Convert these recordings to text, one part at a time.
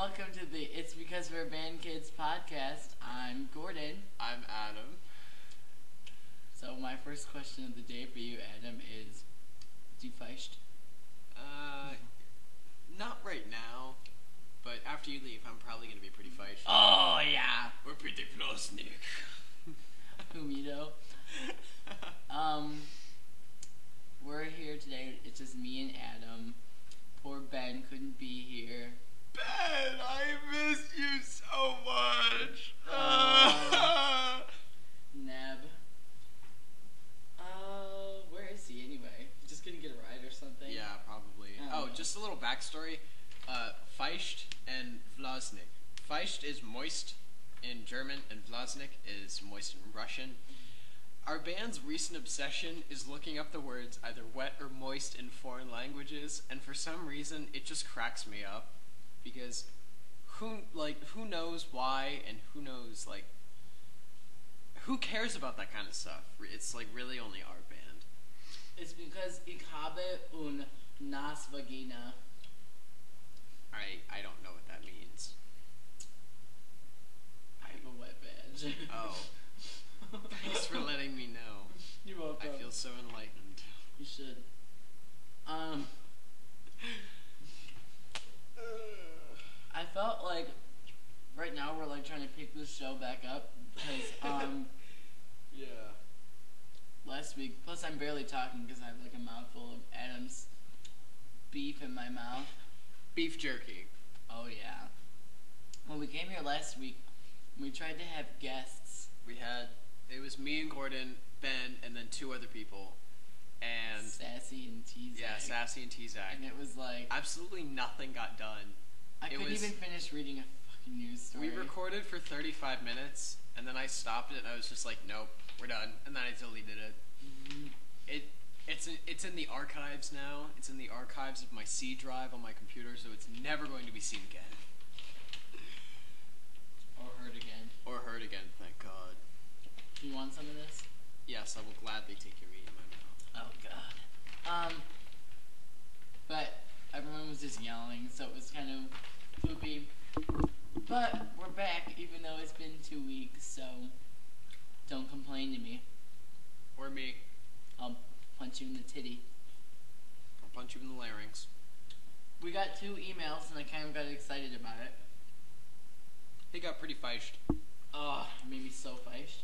welcome to the It's Because We're Band Kids podcast. I'm Gordon. I'm Adam. So my first question of the day for you, Adam, is do you feist? Not right now, but after you leave, I'm probably going to be pretty feisty. Oh, yeah. We're pretty plastic. Humito. We're here today. It's just me and Adam. Poor Ben couldn't be here. Ben, I miss you so much. Neb. Where is he anyway? He just gonna get a ride or something? Yeah, probably. Oh, just a little backstory. Feist and Vlasnik. Feist is moist in German, and Vlasnik is moist in Russian. Our band's recent obsession is looking up the words either wet or moist in foreign languages, and for some reason, it just cracks me up. Because who knows why, and who knows, who cares about that kind of stuff? It's, really only our band. It's because ich habe un Nasvagina. I don't know what that means. I have a wet badge. Oh. Thanks for letting me know. You're welcome. I feel so enlightened. You should. I felt like right now we're trying to pick this show back up because Yeah. last week, plus I'm barely talking because I have a mouthful of Adam's beef in my mouth. Beef jerky. Oh yeah. When we came here last week, we tried to have guests. It was me and Gordon, Ben, and then two other people. And Sassy and T-Zag. yeah, Sassy and T-Zag. And it was absolutely nothing got done. I couldn't even finish reading a fucking news story. We recorded for 35 minutes, and then I stopped it, and I was just like, nope, we're done. And then I deleted it. Mm-hmm. It's in the archives now. It's in the archives of my C drive on my computer, so it's never going to be seen again. Or heard again. Or heard again, thank God. Do you want some of this? Yes, I will gladly take your meat in my mouth. Oh, God. But everyone was just yelling, so it was kind of poopy. But we're back, even though it's been 2 weeks, so don't complain to me. Or me. I'll punch you in the titty. I'll punch you in the larynx. We got 2 emails, and I kind of got excited about it. He got pretty feist. Oh, it made me so feist.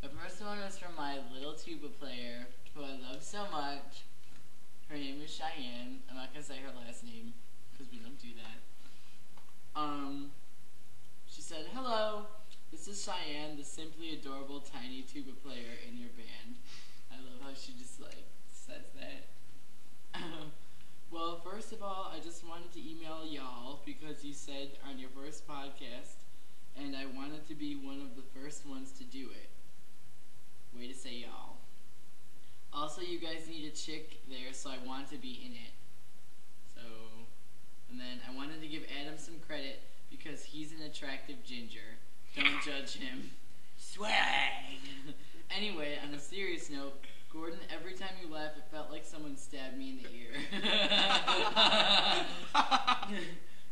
The first one was from my little tuba player, who I love so much. Her name is Cheyenne. I'm not gonna say her last name, because we don't do that. She said, "Hello, this is Cheyenne, the simply adorable tiny tuba player in your band." I love how she just, says that. Well, first of all, I just wanted to email y'all, because you said on your first podcast, and I wanted to be one of the first ones to do it. Way to say y'all. Also, you guys need a chick there, so I want to be in it. And then I wanted to give Adam some credit because he's an attractive ginger. Don't judge him. Swag! Anyway, on a serious note, Gordon, every time you laugh, it felt like someone stabbed me in the ear.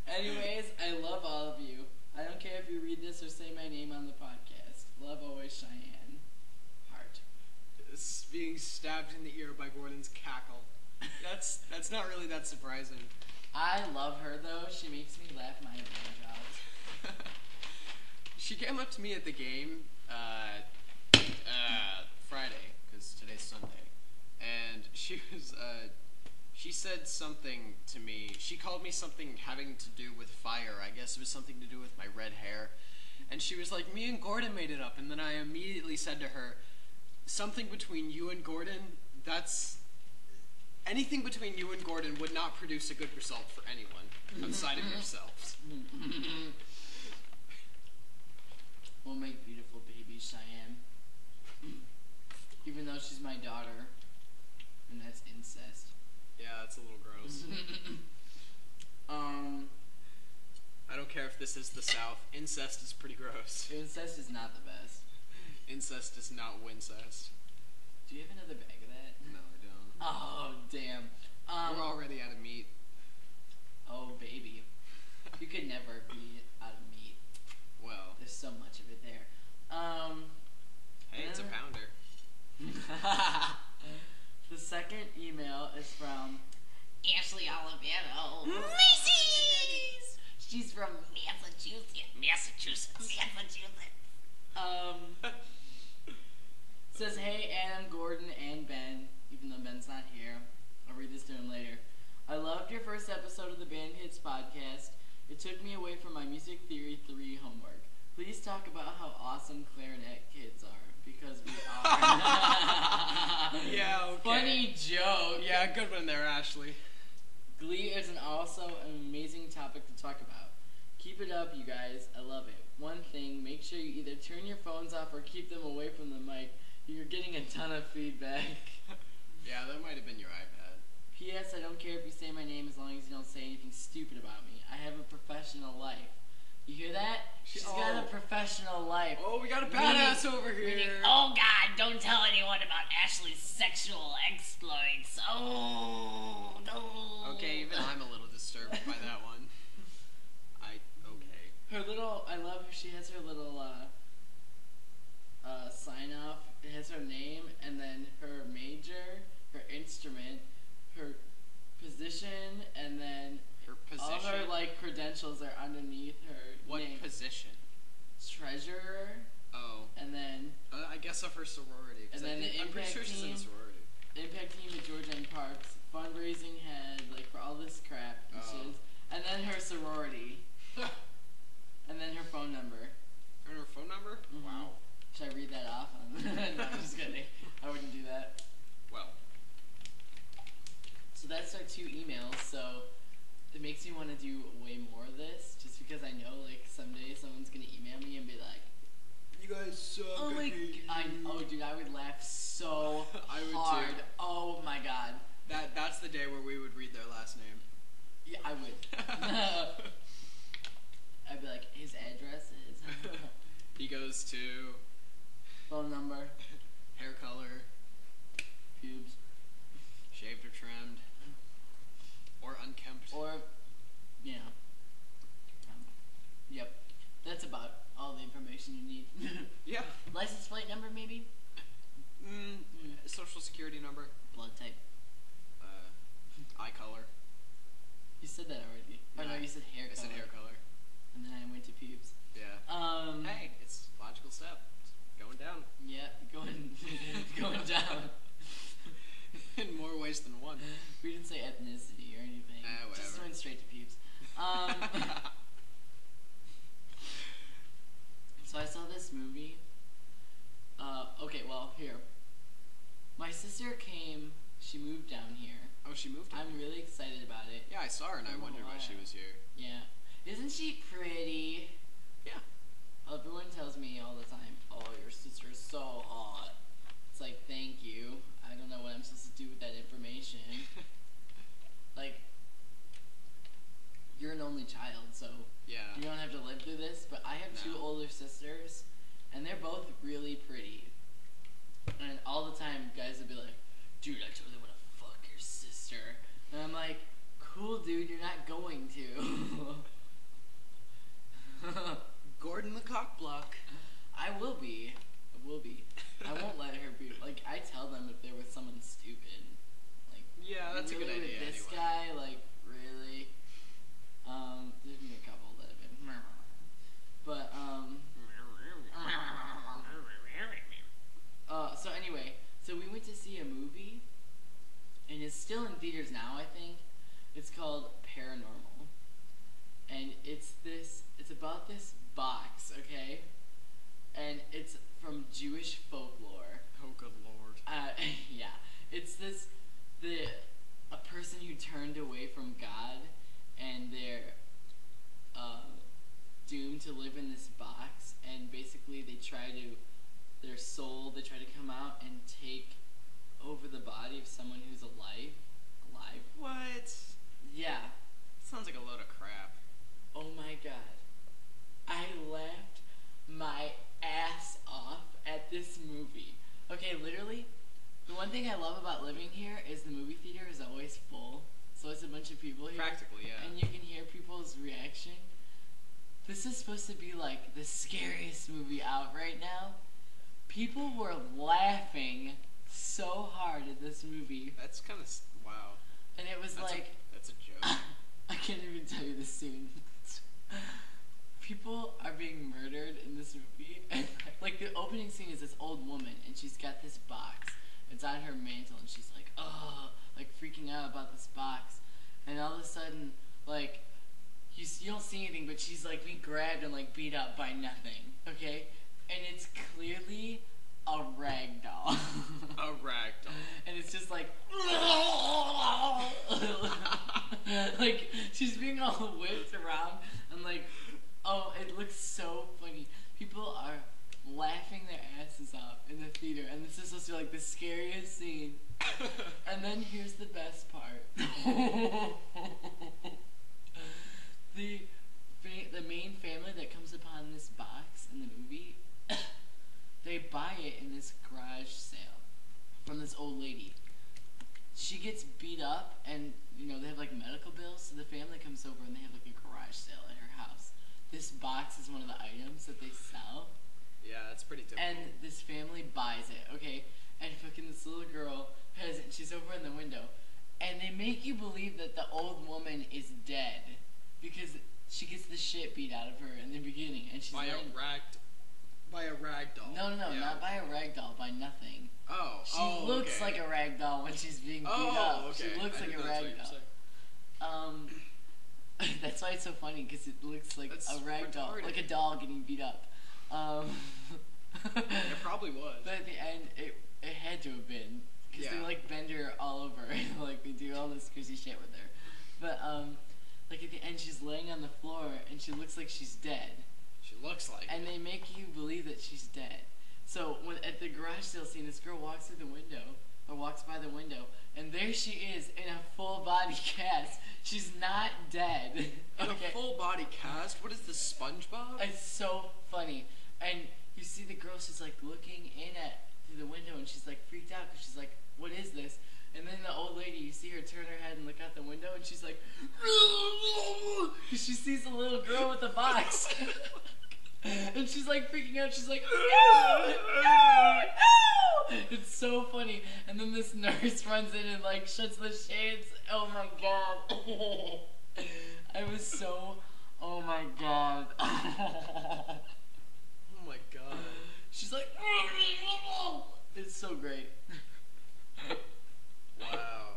Anyways, I love all of you. I don't care if you read this or say my name on the podcast. Love always, Cheyenne. Heart. Being stabbed in the ear by Gordon's cackle. That's not really that surprising. I love her though. She makes me laugh my brains out. She came up to me at the game Friday, because today's Sunday, and she said something to me. She called me something having to do with fire. I guess it was something to do with my red hair. And she was like, "Me and Gordon made it up." And then I immediately said to her, "Something between you and Gordon, anything between you and Gordon would not produce a good result for anyone outside of yourselves." We'll make beautiful babies, Cheyenne. Even though she's my daughter. And that's incest. Yeah, that's a little gross. I don't care if this is the South. Incest is pretty gross. Incest is not the best. Incest is not wincest. Do you have another bag of that? No, I don't. Oh, damn. We're already out of meat. Oh, baby. could never be out of meat. Well, There's so much of it there. hey, it's a pounder. The second email is from Ashley Olivero. Macy's! She's from Massachusetts. Says, hey, Adam, Gordon, and Ben, even though Ben's not here. I'll read this to him later. I loved your first episode of the Band Kids podcast. It took me away from my Music Theory 3 homework. Please talk about how awesome clarinet kids are, because we are. Yeah, okay. Funny joke. Yeah, good one there, Ashley. Glee is also an amazing topic to talk about. Keep it up, you guys. I love it. One thing, make sure you either turn your phones off or keep them away from the mic. You're getting a ton of feedback. Yeah, that might have been your iPad. P.S. I don't care if you say my name as long as you don't say anything stupid about me. I have a professional life. You hear that? She's got a professional life. Oh, we got a badass over here. Oh God, don't tell anyone about Ashley's sexual exploits. Oh, no. Okay, even I'm a little disturbed by that one. Okay. Her little, I love her, she has her little, sign off. It has her name and then her major, her instrument, her position, and then Her position. all her, like, credentials are underneath her What name. position? Treasurer, Oh. and then I guess of her sorority. 'Cause And then the I'm pretty sure impact she's in team. the sorority. impact team at Georgia and Parks, fundraising head, like, for all this crap and Oh. shit. And then her sorority, and then her phone number. And her phone number? Mhm. Wow. Should I read that off? No, I'm just kidding. I wouldn't do that. Well. So that's our 2 emails, so it makes me want to do way more of this, just because I know, like, someday someone's going to email me and be like, You guys suck. oh my dude, I would laugh so I would hard. too. Oh my god. That's the day where we would read their last name. Yeah, I would. I'd be like, his address is, He goes to phone number, hair color, pubes, shaved or trimmed, or unkempt. or, you know. Yep. That's about all the information you need. Yeah. License plate number, maybe? Social security number. Blood type. Eye color. You said that already. Oh no, you said hair I color. said hair color. And then I went to pubes. Yeah. Hey, it's a logical step. It's going down. Yeah, going down. In more ways than one. We didn't say ethnicity or anything. Just Whatever. went straight to pubes. So I saw this movie. Okay, well, here. My sister came, she moved down here. Oh, she moved? I'm really excited about it. Yeah, I saw her and I wondered why she was here. Yeah. Isn't she pretty? Yeah. Everyone tells me all the time, oh, your sister's so hot. It's like, thank you. I don't know what I'm supposed to do with that information. Like, you're an only child, so Yeah. you don't have to live through this, but I have 2 No. older sisters, and they're both really pretty. And all the time, guys would be like, dude, I totally want to fuck your sister. And I'm like, cool, dude, you're not going to. Gordon the cockblock. I will be. I won't let her be. Like, I tell them if they're with someone stupid. Like, Yeah, that's really a good with idea this anyway. guy, like, really. There's been a couple that have been. But, so anyway, so we went to see a movie, and it's still in theaters now, I think. It's called Paranormal. And it's about this box, okay? And it's from Jewish folklore. Oh, good lord. Yeah. It's a person who turned away from God, and they're doomed to live in this box, and basically they try to come out and take over the body of someone who's alive. What? Yeah. Sounds like a load of crap. Oh my god. I laughed my ass off at this movie. Okay, literally, the one thing I love about living here is the movie theater this is supposed to be like the scariest movie out right now. People were laughing so hard at this movie, That's kind of wow. and it was That's a joke. I can't even tell you the scene. People are being murdered in this movie, and like the opening scene is this old woman, and she's got this box. It's on her mantle, and she's like, oh, like freaking out about this box, and all of a sudden, like, you don't see anything, but she's like being grabbed and like beat up by nothing, okay? And it's clearly a rag doll. A rag doll. And it's just like, like she's being all whipped around, and like, oh, it looks so funny. People are laughing their asses off in the theater, and this is supposed to be like the scariest scene. And then here's the best part. The main family that comes upon this box in the movie, they buy it in this garage sale from this old lady. She gets beat up, and you know they have like medical bills, so the family comes over and they have like a garage sale at her house. This box is one of the items that they sell. Yeah, that's pretty typical. And this family buys it, okay? And fucking this little girl has it. She's over in the window, and they make you believe that the old woman is dead because she gets the shit beat out of her in the beginning, and she's by a rag doll. No, Yeah. not by a rag doll, by nothing. Oh, She looks okay. like a rag doll when she's being beat up. Okay. She looks I like didn't a know that's what rag you were doll. That's why it's so funny, because it looks like That's a rag doll, retarded. like a doll getting beat up. It probably was. But at the end, it had to have been, because they Yeah. like bend her all over, like they do all this crazy shit with her. But like at the end, she's laying on the floor and she looks like she's dead, She looks like and it. they make you believe that she's dead. So when at the garage sale scene, this girl walks through the window, or walks by the window, and there she is in a full body cast. She's not dead. In a full body cast? What is this, SpongeBob? It's so funny. And you see the girl, she's like looking in at through the window, and she's like freaked out because she's like, what is this? And then the old lady, you see her turn her head and look out the window, and she's like, because she sees a little girl with a box. And she's like freaking out. She's like, no, no, no. It's so funny. And then this nurse runs in and like shuts the shades. Oh my god. I was so, oh my god. Oh my god. She's like, it's so great. Wow.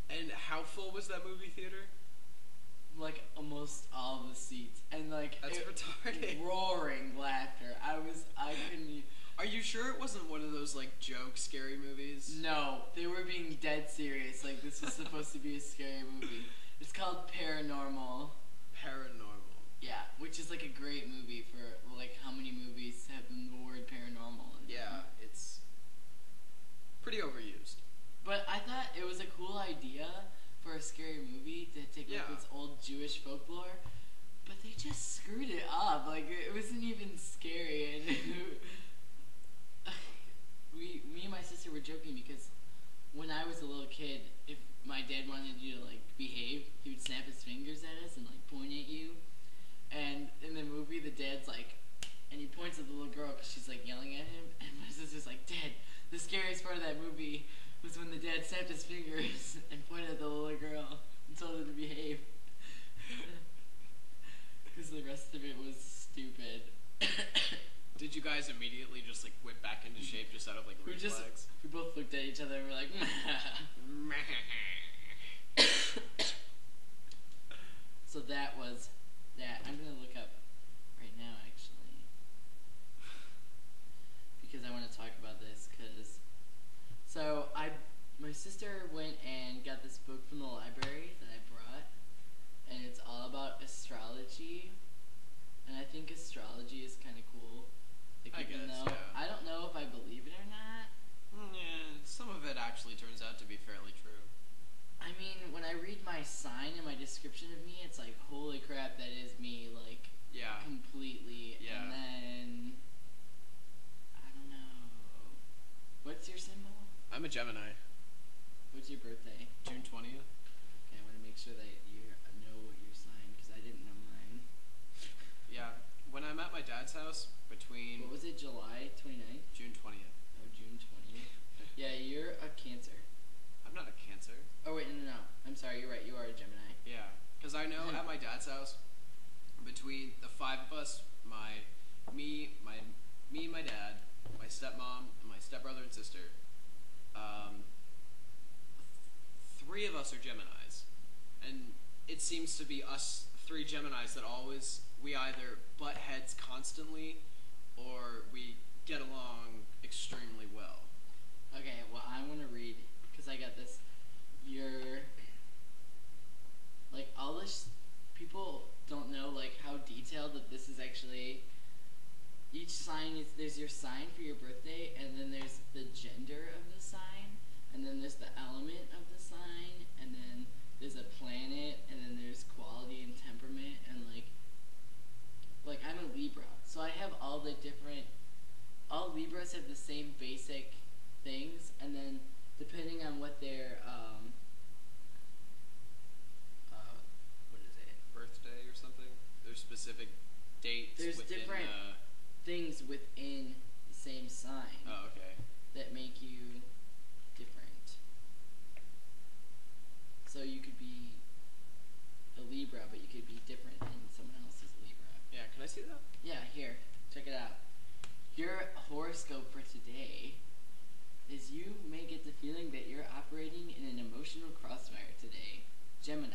And how full was that movie theater? Like almost all of the seats, and like That's retarded. roaring laughter. I couldn't. Are you sure it wasn't one of those like joke scary movies? No, they were being dead serious. Like this was supposed to be a scary movie. It's called Paranormal. Paranormal. Yeah, which is like a great movie for like how many movies have the word paranormal in them. Yeah, it's pretty overused. But I thought it was a cool idea for a scary movie to take like Yeah. this old Jewish folklore, but they just screwed it up. Like it wasn't even scary, and me and my sister were joking because when I was a little kid, if my dad wanted you to like behave, he would snap his fingers at us and like point at you. And in the movie, the dad's like, and he points at the little girl because she's like yelling at him, and my sister's like, Dad, the scariest part of that movie was when the dad snapped his fingers and pointed at the little girl and told her to behave. Because the rest of it was stupid. Did you guys immediately just like whip back into shape just out of like we reflex? both looked at each other and were like, So that was that. I'm gonna look up right now actually, because I want to talk about this. So my sister went and got this book from the library that I brought, and it's all about astrology. And I think astrology is kind of cool. Like, I even guess, though yeah. I don't know if I believe it or not. Yeah, some of it actually turns out to be fairly true. I mean, when I read my sign and my description of me, it's like, holy crap, that is me, like, Yeah. completely. Yeah. And then, I don't know. What's your symbol? I'm a Gemini. What's your birthday? June 20th. Okay, I want to make sure that you know what your sign, because I didn't know mine. between the five of us, me, my dad, my stepmom, and my stepbrother and sister, three of us are Geminis, and it seems to be us three Geminis that we either butt heads constantly, or we get along extremely well. Okay, well, I want to read, because I got this. All this, people don't know, how detailed that this is actually. Each sign there's your sign for your birthday, and then there's the gender of the sign, and then there's the element of the sign, and then there's a planet, and then there's quality and temperament, and I'm a Libra, so I have all Libras have the same basic things, and then depending on what their what is it? Birthday or something? There's specific dates. There's within, different things within the same sign. Oh, okay. That make you different. So you could be a Libra, but you could be different than someone else's Libra. Yeah, can I see that? Yeah, here, check it out. Your horoscope for today is you may get the feeling that you're operating in an emotional crossfire today, Gemini.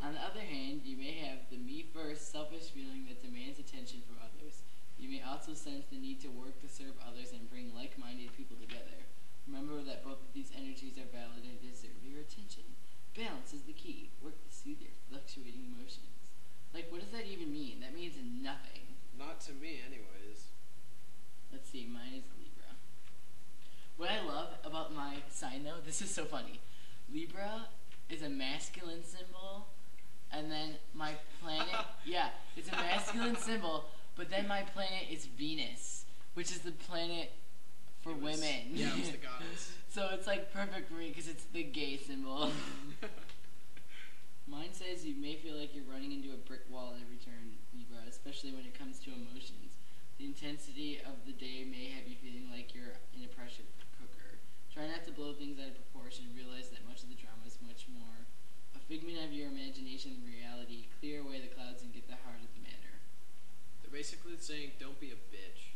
On the other hand, you may have the me-first, selfish feeling that demands attention from others. You may also sense the need to work to serve others and bring like-minded people together. Remember that both of these energies are valid and deserve your attention. Balance is the key. Work to soothe your fluctuating emotions. What does that even mean? That means nothing. Not to me, anyways. Let's see, mine is Libra. What I love about my sign, though, this is so funny. Libra is a masculine symbol, and then my planet, yeah, it's a masculine symbol, but then my planet is Venus, which is the planet for women. Yeah, it was the goddess. So it's perfect for me because it's the gay symbol. Mine says you may feel like you're running into a brick wall at every turn, Libra, especially when it comes to emotions. The intensity of the day may have you feeling like you're in a pressure cooker. Try not to blow things out of proportion and realize that much of the drama is much more a figment of your imagination than reality. Clear away the clouds and get the heart of the matter. They're basically saying, don't be a bitch.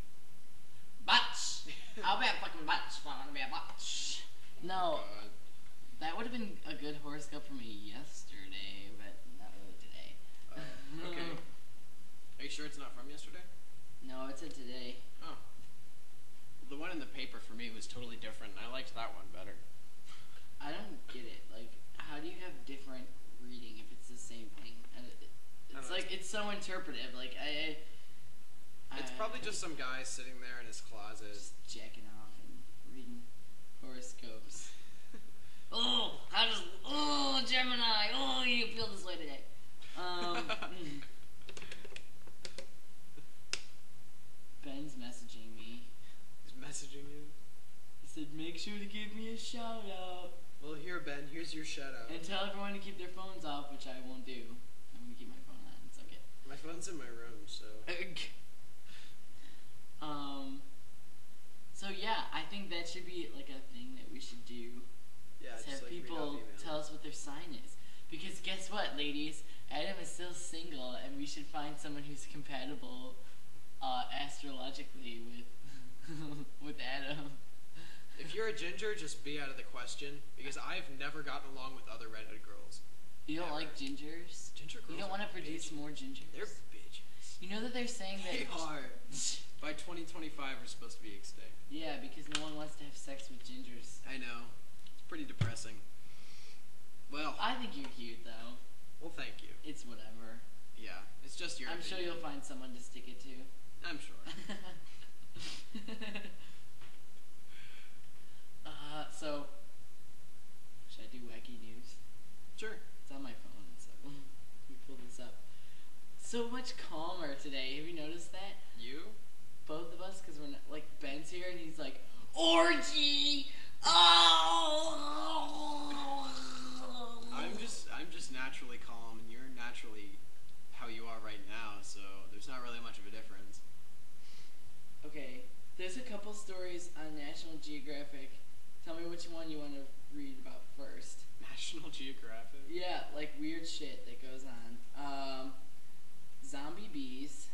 Butch! I'll be a fucking butch if I want to be a butch. No, that would have been a good horoscope for me yesterday, but not really today. Okay. Are you sure it's not from yesterday? No, it said today. Oh. Well, the one in the paper for me was totally different. I liked that one better. I don't get it. How do you have different reading if it's the same thing? It's so interpretive. It's probably just some guy sitting there in his closet. Just jacking off and reading horoscopes. Gemini, you feel this way today. Ben's messaging me. He's messaging you? He said, make sure to give me a shout out. Well, here, Ben, here's your shout out. And tell everyone to keep their phones off, which I won't do. I'm going to keep my phone on. It's okay. My phone's in my room, so. So yeah, I think that should be a thing that we should do. Yeah, Is have people tell us what their sign is. Because guess what, ladies? Adam is still single, and we should find someone who's compatible astrologically with Adam. If you're a ginger, just be out of the question, because I've never gotten along with other redhead girls. You don't like gingers? Ginger girls. You don't want to produce more gingers? They're bitches. You know that they're saying that... They are. By 2025, we're supposed to be extinct. Yeah, because no one wants to have sex with gingers. I know. It's pretty depressing. Well... I think you're cute, though. Well, thank you. It's whatever. Yeah, it's just your I'm opinion. sure you'll find someone to stick it to. I'm sure. So, should I do wacky news? Sure. It's on my phone, so let me pull this up. So much calmer today. Have you noticed that? You? Both of us, because we're not, Ben's here and he's like, Orgy! Oh! I'm just naturally calm, and you're naturally how you are right now, so there's not really much of a difference. okay, there's a couple stories on National Geographic. Tell me which one you want to read about first. National Geographic? Yeah, weird shit that goes on. Zombie bees.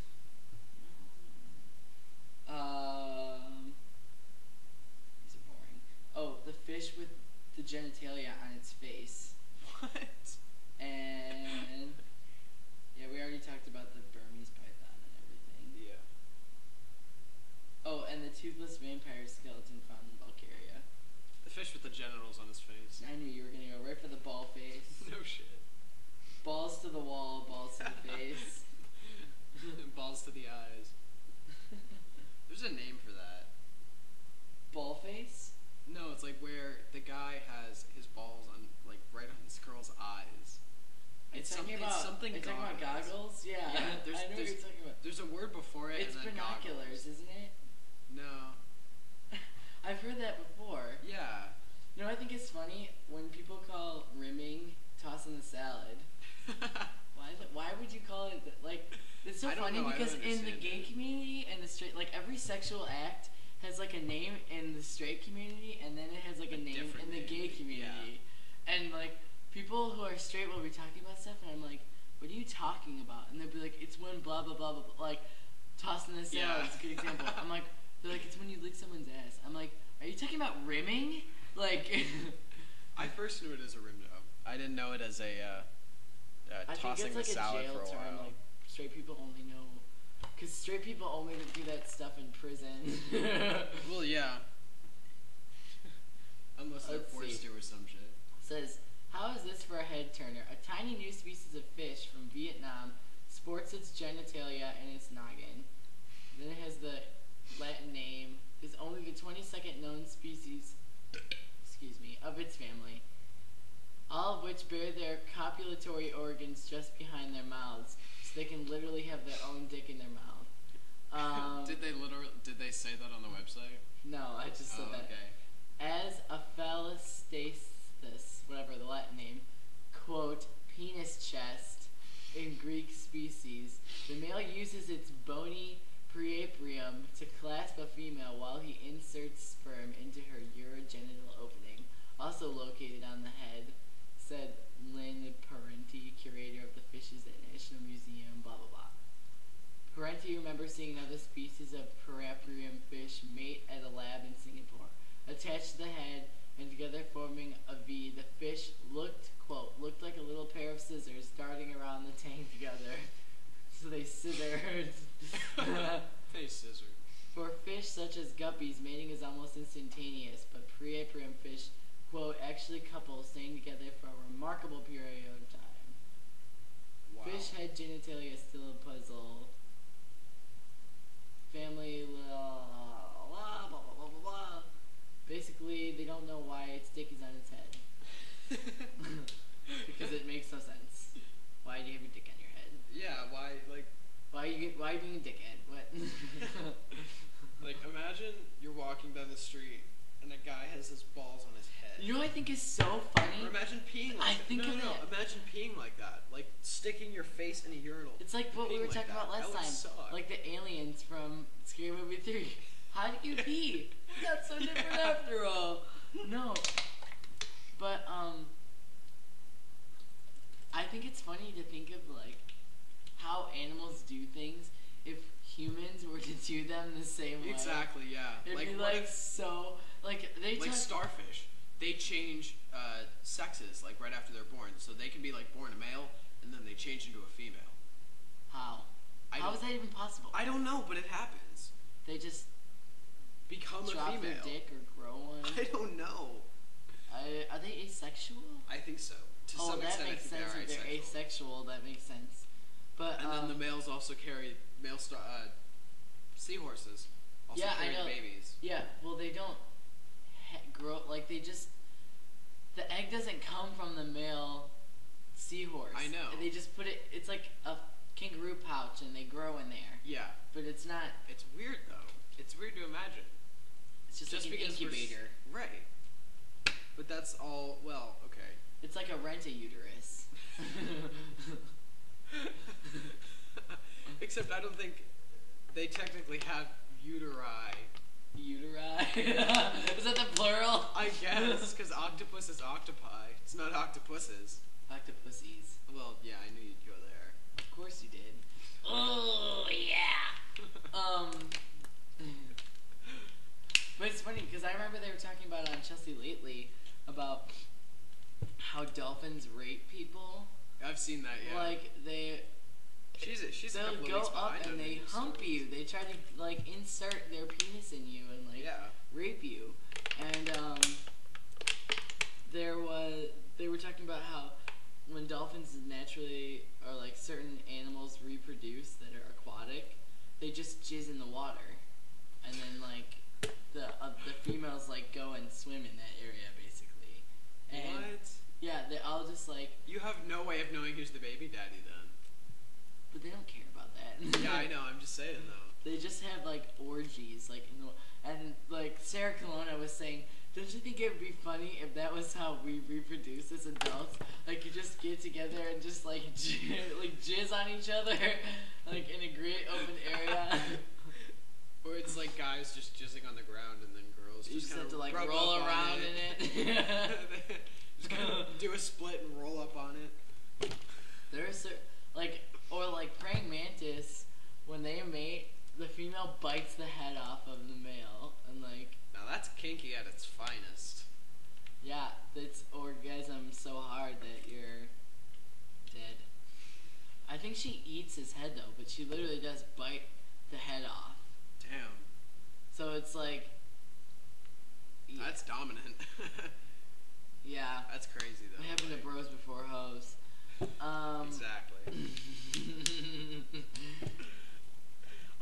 These are boring. Oh, the fish with the genitalia on its face. What? And yeah, we already talked about the Burmese python and everything. Yeah. Oh, and the toothless vampire skeleton found in Bulgaria. The fish with the genitals on his face. I knew you were gonna go right for the ball face. No shit. Balls to the wall, balls to the face. Balls to the eyes. There's a name for that. Ball face? No, it's like where the guy has his balls on, like, right on this girl's eyes. It's something goggles? Yeah, Yeah, I know what you're talking about. There's a word before it. It's and then binoculars, goggles. isn't it? No. I've heard that before. Yeah. You know, I think it's funny when people call rimming tossing the salad. Why would you call it like? It's so I don't funny know, I because don't in the understand gay it. community and the straight, like every sexual act has like a name in the straight community, and then it has like a name different in the name, gay community. And like people who are straight will be talking about stuff, and I'm like, what are you talking about? And they'll be like, it's when blah blah blah blah, blah. Like tossing the salad is a good example. I'm like, they're like, it's when you lick someone's ass. I'm like, are you talking about rimming? Like. I first knew it as a rim job. I didn't know it as a I tossing think the it's like salad a jail for a term. while. Like straight people only know, because straight people only do that stuff in prison. Well, yeah. Unless they're Let's forced see. to or some shit. Says, how is this for a head turner? A tiny new species of fish from Vietnam sports its genitalia and its noggin. Then it has the Latin name. Is only the 22nd known species, of its family. All of which bear their copulatory organs just behind their mouths, so they can literally have their own dick in their mouth. Did they say that on the website? No, I just said that. Okay. As a phallostasis, whatever the Latin name, quote, penis chest in Greek species, the male uses its bony preapium to clasp a female while he inserts sperm into her urogenital opening, also located on the head, said Lynn Parenti, curator of the fishes at National Museum, blah, blah, blah. Parenti remembers seeing another species of preapium fish mate at a lab in Singapore. Attached to the head and together forming a V, the fish looked like a little pair of scissors darting around the tank together. So they scissored. They scissored. For fish such as guppies, mating is almost instantaneous, but preapium fish, quote, actually couple, staying together for a remarkable period of time. Wow. Fish head genitalia is still a puzzle. Family, blah, blah, blah, blah, blah, blah. Basically, they don't know why its dick is on its head. Because it makes no sense. Why do you have your dick on your head? Yeah, why, like... Why are you being a dickhead? What? Like, imagine you're walking down the street and a guy has his balls on his head. You know what I think is so funny? Or imagine peeing like that. think no, of no, it. imagine peeing like that. Like, sticking your face in a urinal. It's like what we Peeing were like talking that. about last That would time. suck. Like the aliens from Scary Movie 3. How do you pee? We're not so different after all. No. But, I think it's funny to think of, like, how animals do things if humans were to do them the same way. Exactly, yeah. It'd like, be what like if, so, like, they like talk- starfish, they change sexes, like, right after they're born. So they can be, like, born a male, and then they change into a female. How? How is that even possible? I don't know, but it happens. They just Become a drop female. their dick or grow one? I don't know. Are they asexual? I think so. To some that extent, makes I think sense. they If are they're asexual, that makes sense. But And then the males also carry seahorses. Also Yeah, I carry know. babies. yeah, well, they don't grow. Like they just the egg doesn't come from the male seahorse. I know. They just put it. It's like a kangaroo pouch, and they grow in there. Yeah. But it's not. It's weird though. It's weird to imagine. It's just like an because we're incubator. Right. But that's all. Well, okay. It's like a rent-a-uterus. Except I don't think they technically have uteri. Uteri? Is that the plural? I guess, because octopus is octopi. It's not octopuses. Octopussies. Well, yeah, I knew you'd go there. Of course you did. Oh, yeah. But it's funny because I remember they were talking about on Chelsea lately about how dolphins rape people. I've seen that. Yeah. Like she's a they'll couple of go weeks up behind and them they in these hump stories. you. They try to like insert their penis in you and like rape you. And they were talking about how when dolphins naturally or like certain animals reproduce that are aquatic, they just jizz in the water, and then like the females like go and swim in that area basically. And What? yeah, they all just like. You have no way of knowing who's the baby daddy then. But they don't care about that. Yeah, I know. I'm just saying though. They just have like orgies, like and like Sarah Colonna was saying, don't you think it would be funny if that was how we reproduce as adults? Like you just get together and just like jizz on each other, like in a great open area. Or it's like guys just jizzing on the ground and then girls You just kind have of to like rub roll up on around in it. Just kind of do a split and roll up on it. There's like praying mantis, when they mate, the female bites the head off of the male and like. Now that's kinky at its finest. Yeah, it's orgasm so hard that you're dead. I think she eats his head though, but she literally does bite the head off. Damn. So it's like. Yeah. That's dominant. Yeah. That's crazy though. What happened to bros before hoes? Exactly.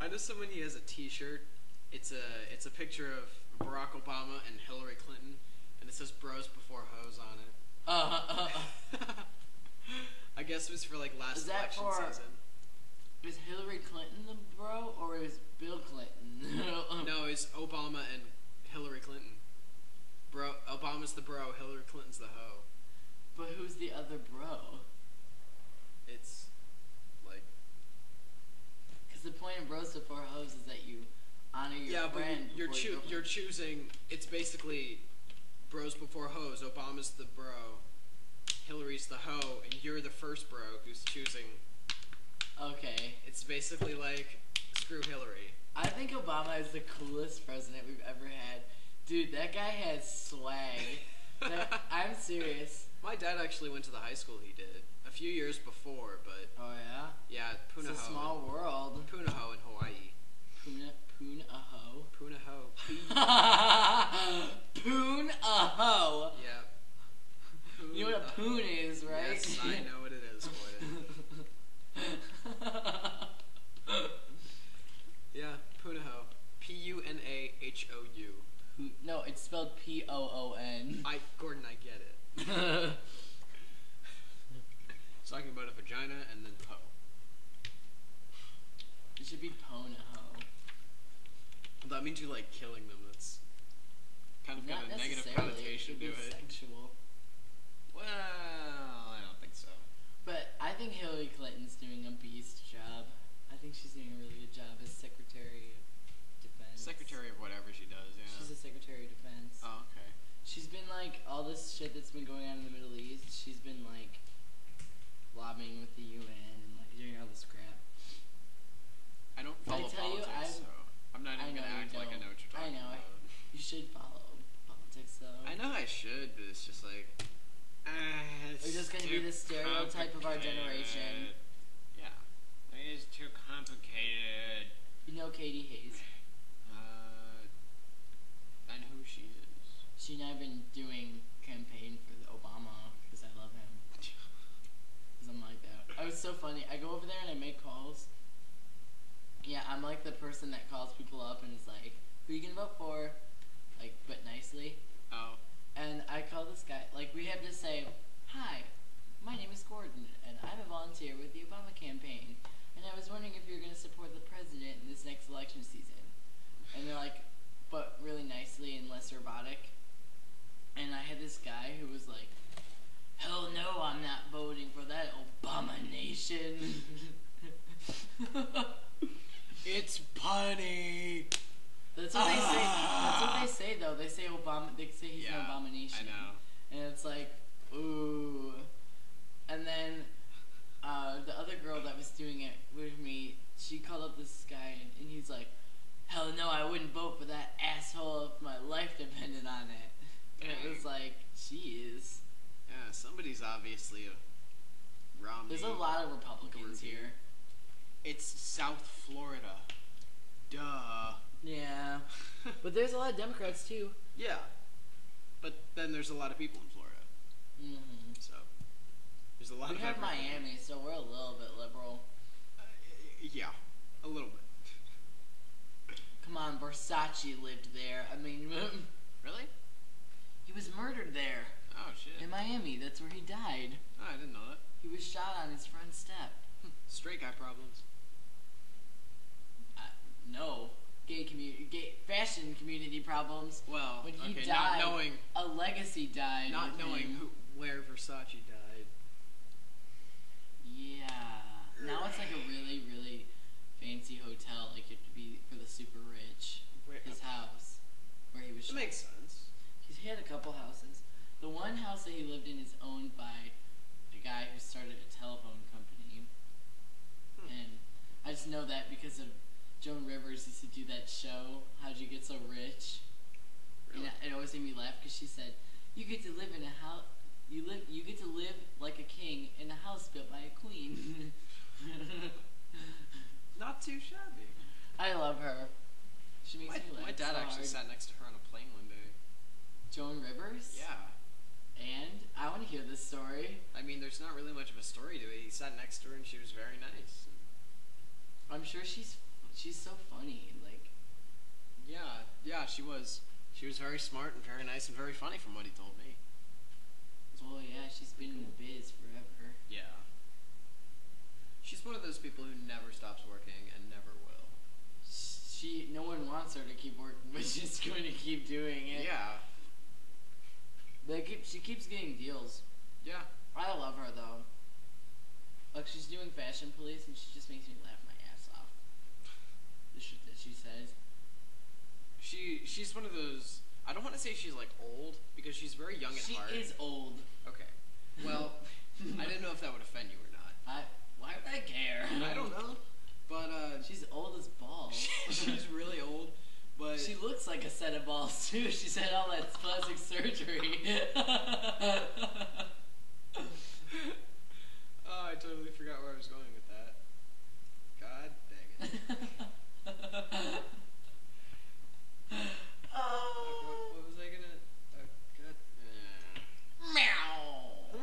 I know someone, he has a T-shirt. It's a picture of Barack Obama and Hillary Clinton, and it says "Bros Before Hoes" on it. I guess it was for like last election season. Is Hillary Clinton the bro or is Bill Clinton? No, it's Obama and Hillary Clinton. Bro, Obama's the bro, Hillary Clinton's the hoe. But who's the other bro? It's like. Because the point of bros before hoes is that you honor your friend. But you're choosing. It's basically bros before hoes. Obama's the bro, Hillary's the hoe, and you're the first bro who's choosing. Okay. It's basically like screw Hillary. I think Obama is the coolest president we've ever had. Dude, that guy has swag. I'm serious. My dad actually went to the high school he did a few years before, but Oh yeah? yeah, Punahou. It's a small world. Punahou in Hawaii. Punahou. Punahou. Punahou. Yeah. You know what a poon is, right? Yes, I know what it is, boy. Yeah, Punahou. Punahou. No, it's spelled Poon. Gordon, I get it. It's talking about a vagina and then po. It should be Ponaho. Well, that means you like killing them. That's kind of got Not a negative necessarily. connotation It to should be it. sexual. Well, I don't think so. But I think Hillary Clinton's doing a beast job. I think she's doing a really good job as Secretary of Defense. Secretary of whatever she does, yeah. She's a Secretary of Defense. Oh, okay. She's been like all this shit that's been going on in the Middle East. She's been like lobbying with the UN and like doing all this crap. I don't Did I follow tell you, politics, so I'm not even gonna act like I know what you're talking about. You should follow politics though. I know I should, but it's just like. It's We're just gonna be the stereotype of our generation. Yeah. It's too complicated. You know Katie Hayes. I know who she is. She and I have been doing campaign for the Obama because I love him. Something like that. It was so funny. I go over there and I make calls. Yeah, I'm like the person that calls people up and is like, "Who are you gonna vote for?" Like, but nicely. Oh. And I call this guy. Like, we have to say, "Hi, my name is Gordon, and I'm a volunteer with the Obama campaign. And I was wondering if you're gonna support the president in this next election season." And they're like, but really nicely and less robotic. And I had this guy who was like, "Hell no, I'm not voting for that abomination." It's punny. That's what they say. That's what they say, though. They say Obama. They say he's an abomination. I know. And it's like, ooh. And then the other girl that was doing wouldn't vote for that asshole if my life depended on it. And it was like, jeez. Yeah, somebody's obviously a Romney. There's a lot of Republicans here. It's South Florida. Duh. Yeah. But there's a lot of Democrats too. Yeah. But then there's a lot of people in Florida. Mm-hmm. So there's a lot We of have everything. Miami, so we're a little bit liberal. Yeah, a little bit. Come on, Versace lived there. I mean, Really? he was murdered there Oh shit. in Miami. That's where he died. Oh, I didn't know that. He was shot on his front step. Straight guy problems. No. Gay fashion community problems. Well, When he okay, died, not knowing, a legacy died. not with knowing him. where Versace died. Yeah. Now it's like a really, really fancy hotel. Like it to be for the super rich. His house, where he was It shot. makes sense. He's had a couple houses. The one house that he lived in is owned by a guy who started a telephone company. And I just know that because of Joan Rivers used to do that show, How'd You Get So Rich? Really? And it always made me laugh because she said, you get to live in a house, you get to live like a king in a house built by a queen. Not too shabby. I love her. She makes me laugh My dad so actually hard. sat next to her on a plane one day. Joan Rivers? Yeah. And I want to hear this story. I mean, there's not really much of a story to it. He sat next to her and she was very nice. I'm sure she's so funny. Like, Yeah, she was. She was very smart and very nice and very funny from what he told me. oh yeah, she's been in the biz forever. Yeah. She's one of those people who never stops working and never will. No one wants her to keep working, but she's going to keep doing it. Yeah. She keeps getting deals. Yeah. I love her though. Like she's doing Fashion Police, and she just makes me laugh my ass off. The shit that she says. She's one of those. I don't want to say she's like old because she's very young at heart. She is old. Okay. Well, I didn't know if that would offend you or not. Why would I care? I don't know. But She's old as balls. she's really old. But She looks like a set of balls too. She's had all that plastic surgery. oh, I totally forgot where I was going with that. God dang it. What was I gonna? God. Meow.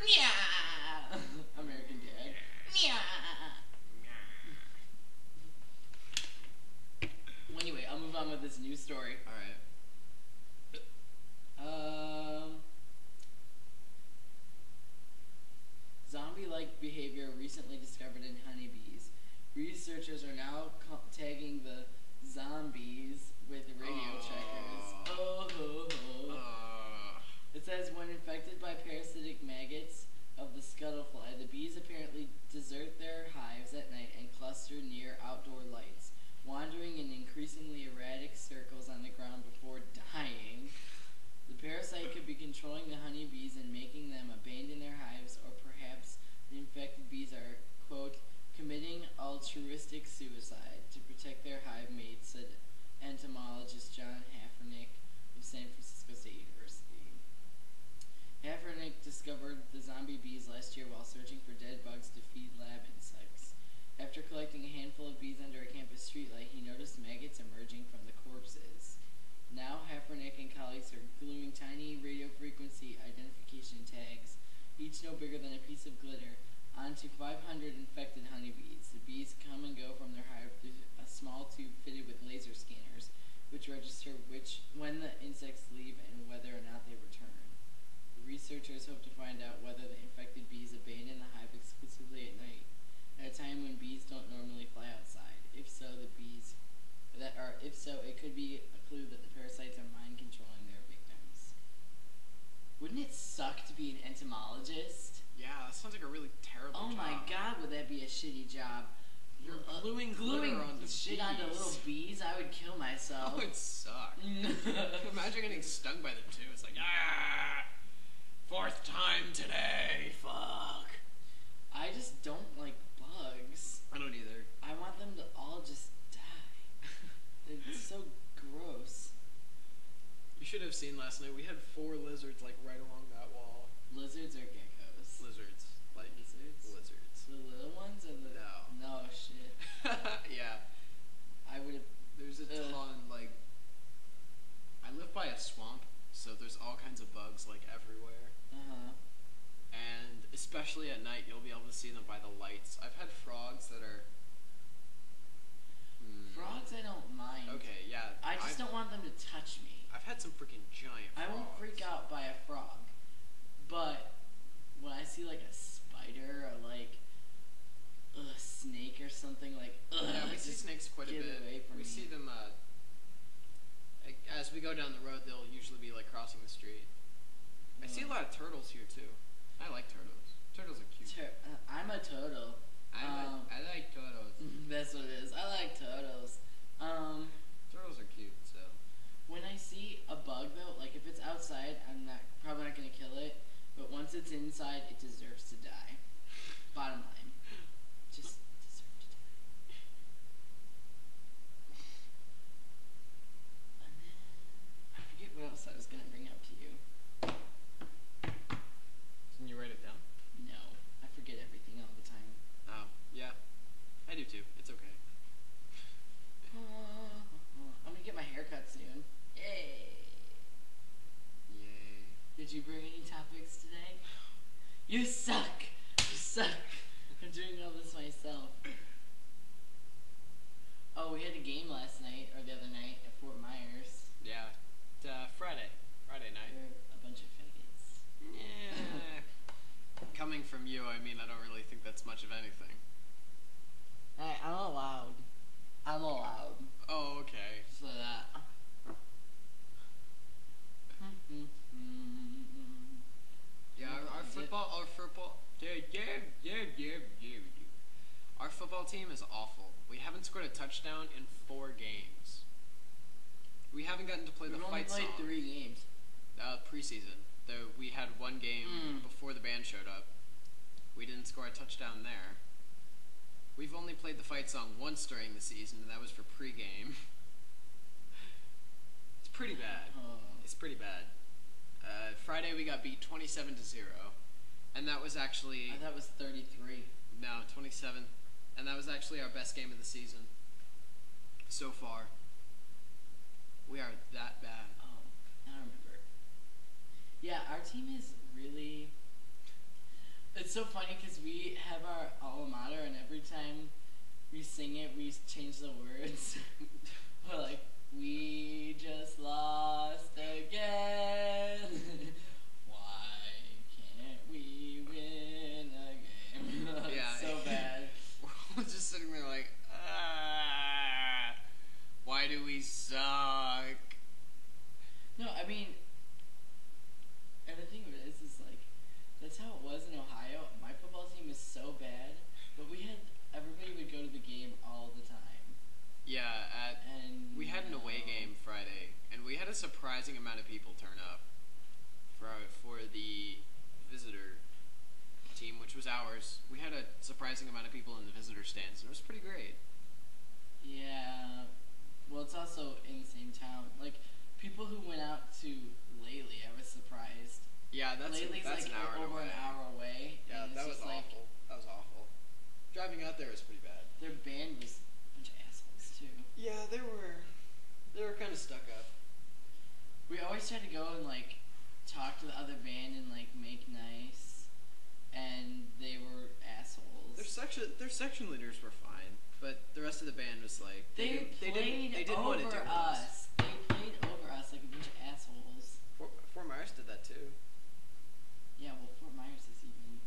Yeah. American Dad. Meow. Well, anyway, I'll move on with this news story. All right. Zombie-like behavior recently discovered in honeybees. Researchers are now tagging the zombies with radio trackers. Oh, ho, ho. It says when infected by parasitic maggots of the scuttlefly, the bees apparently desert their hives at night and cluster near outdoor lights, wandering in increasingly erratic circles on the ground before dying. The parasite could be controlling the honeybees and making them abandon their hives, or perhaps the infected bees are, quote, committing altruistic suicide to protect their hive mates, said entomologist John Haffernick of San Francisco State University. Haffernick discovered the zombie bees last year while searching for dead bugs to feed lab insects. After collecting a handful of bees under a campus streetlight, he noticed maggots emerging from the corpses. Now Haffernick and colleagues are gluing tiny radio frequency identification tags, each no bigger than a piece of glitter, onto 500 infected honeybees. The bees come and go from their hive through a small tube fitted with laser scanners, which register when the insects leave and whether or not they return. The researchers hope to find out whether the infected bees abandon the hive exclusively at night, at a time when bees don't normally fly outside. If so, it could be a clue that the parasites are mind controlling their victims. Wouldn't it suck to be an entomologist? Yeah, that sounds like a really terrible Oh job. my god, would that be a shitty job? You're gluing glitter onto shit bees. onto little bees? I would kill myself. That would suck. Imagine getting stung by them too. It's like, fourth time today. Fuck. I just don't like bugs. I don't either. I want them to all just die. especially at night, you'll be able to see them by the lights. I've had frogs that are. Frogs, I don't mind. Okay, yeah. I just don't want them to touch me. I've had some freaking giant frogs. I won't freak out by a frog, but when I see like a spider or like a snake or something, like Yeah, we see just snakes quite a get bit. away from We me. see them. As we go down the road, they'll usually be like crossing the street. I see a lot of turtles here too. I like turtles. Turtles are cute. I'm a turtle. I like turtles. That's what it is. I like turtles. Turtles are cute. So When I see a bug though, like if it's outside, I'm probably not gonna kill it. But once it's inside, it deserves to die. Bottom line, just deserve to die. And then I forget what else I was gonna bring up to you. can you write it down? No, I forget everything all the time. Oh yeah, I do too. It's okay. I'm gonna get my hair cut soon. Yay! Yay. Did you bring any topics today? You suck! You suck! I'm doing all this myself. Oh, we had a game last night, or the other night, at Fort Myers. Yeah. Friday night. We're a bunch of faggots. Yeah. Coming from you, I mean, I don't really think that's much of anything. I'm allowed. I'm allowed. Oh, okay. So that. Yeah, our football. Our football team is awful. We haven't scored a touchdown in 4 games. We haven't gotten to play We've the only fight played song. 3 games. Preseason. Though we had 1 game before the band showed up. We didn't score a touchdown there. We've only played the fight song once during the season, and that was for pregame. It's pretty bad. It's pretty bad. Friday we got beat 27-0, and that was actually I thought it was 33. no 27, and that was actually our best game of the season so far. We are that bad. Oh, now I remember. Yeah, our team is really. It's so funny because we have our alma mater, and every time we sing it, we change the words. We're like, we just lost again. Why can't we win a game? Yeah. So bad. We're just sitting there like, why do we suck? No, I mean, and the thing of it is like, that's how it was in Ohio. My football team is so bad, but everybody would go to the game all the time. Yeah, And we had an away game Friday, and we had a surprising amount of people turn up for the visitor team, which was ours. We had a surprising amount of people in the visitor stands, and it was pretty great. Yeah. Well, it's also in the same town. Like, people who went out to Lely, I was surprised. Yeah, that's Lely's like like an hour over away. an hour away. Yeah, and it's that was just like, awful. That was awful. Driving out there was pretty bad. Their band was a bunch of assholes too. Yeah, they were kind of stuck up. We always try to go and like talk to the other band and like make nice, and they were assholes. Their section leaders were fine, but the rest of the band was like They played didn't want to over do us. They played over us like a bunch of assholes. Fort Myers did that too. Yeah, well, Fort Myers is even.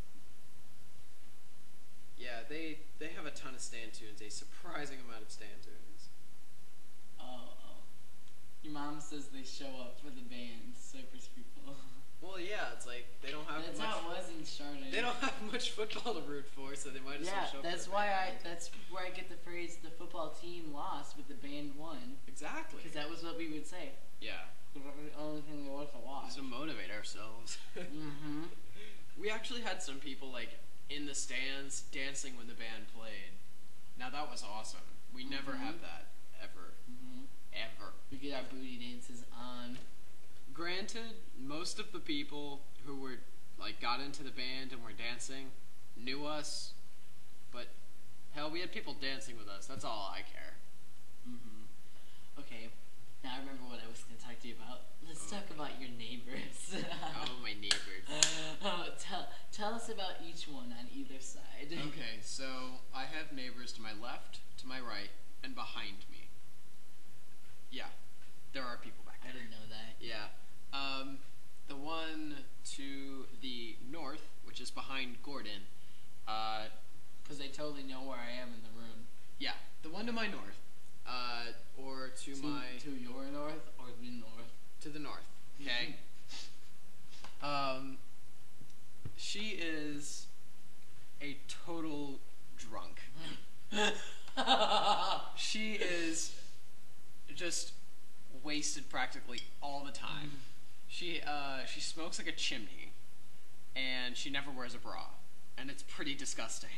Yeah, they have a ton of stand tunes, a surprising amount of stand tunes. Oh. Your mom says they show up for the band, Cypress people. Well, yeah, it's like they don't have That's much. how it was in Charlotte. They don't have much football to root for, so they might as well Yeah, show up. that's for the why band. that's where I get the phrase "the football team lost, but the band won," Exactly. because that was what we would say. Yeah. The only thing there was to watch. Just to motivate ourselves. Mm-hmm. We actually had some people like in the stands dancing when the band played. Now that was awesome. We never have that ever. Mm-hmm. Ever. We get our booty dances on. Granted, most of the people who were like got into the band and were dancing knew us, but hell, we had people dancing with us. That's all I care. Mm-hmm. Okay, now I remember what I was going to talk to you about. Let's talk about your neighbors. Oh, my neighbors. Oh, tell tell us about each one on either side. Okay, so I have neighbors to my left, to my right, and behind me. Yeah, there are people back I there. didn't know that. Yeah. The one to the north, which is behind Gordon, Because they totally know where I am in the room. yeah, the one to my north, or to my... To your north or the north? To the north, okay? She is a total drunk. She is just wasted practically all the time. She smokes like a chimney, and she never wears a bra, and it's pretty disgusting.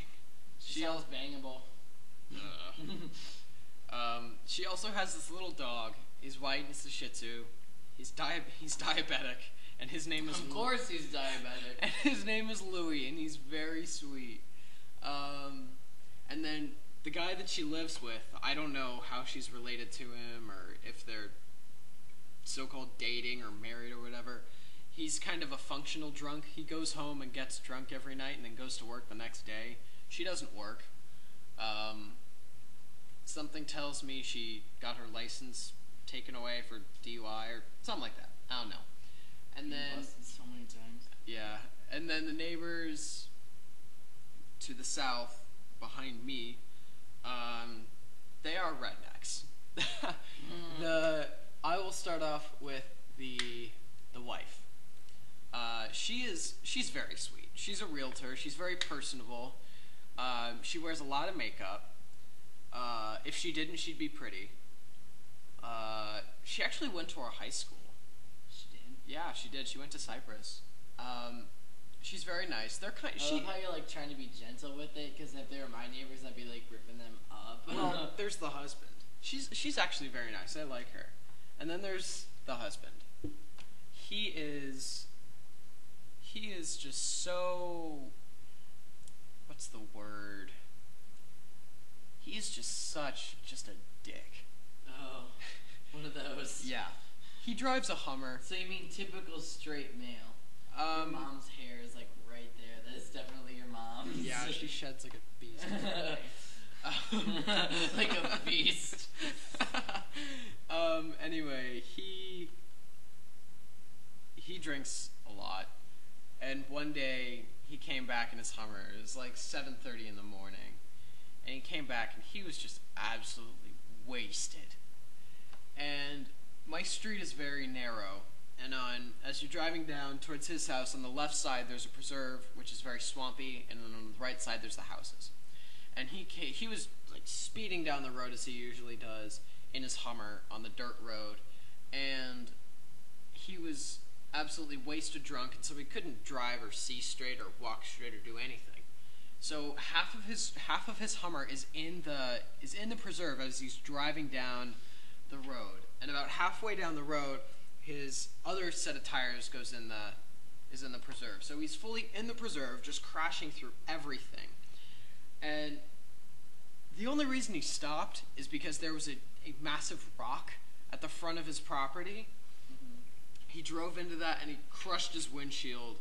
She sounds bangable. She also has this little dog. He's white. It's a Shih Tzu. He's diabetic, and his name is. Of course, he's diabetic. And his name is Louis, and he's very sweet. And then the guy that she lives with, I don't know how she's related to him, or if they're so-called dating or married or whatever. He's kind of a functional drunk. He goes home and gets drunk every night, and then goes to work the next day. She doesn't work. Something tells me she got her license taken away for DUI or something like that. I don't know. And then Busted so many times. yeah, and then the neighbors to the south behind me, they are rednecks. I will start off with the wife. She's very sweet. She's a realtor. She's very personable. She wears a lot of makeup. If she didn't, she'd be pretty. She actually went to our high school. She did. Yeah, she did. She went to Cyprus. She's very nice. They're kind. I love how you're like trying to be gentle with it, because if they were my neighbors, I'd be like ripping them up. Well, there's the husband. She's actually very nice. I like her. And then there's the husband. He is just so. What's the word? He's just a dick. Oh, one of those. Yeah. He drives a Hummer. So you mean typical straight male? Your mom's hair is like right there. That is definitely your mom's. Yeah, she sheds like a beast. Like a beast. Anyway, he drinks a lot, and one day he came back in his Hummer. It was like 7:30 in the morning, and he came back and he was just absolutely wasted. And my street is very narrow, and as you're driving down towards his house, on the left side there's a preserve which is very swampy, and then on the right side there's the houses. And he was like speeding down the road as he usually does in his Hummer on the dirt road, and he was absolutely wasted drunk, and so he couldn't drive or see straight or walk straight or do anything. So half of his Hummer is in the preserve as he's driving down the road, and about halfway down the road, his other set of tires is in the preserve. So he's fully in the preserve, just crashing through everything. And the only reason he stopped is because there was a massive rock at the front of his property. Mm-hmm. He drove into that and he crushed his windshield.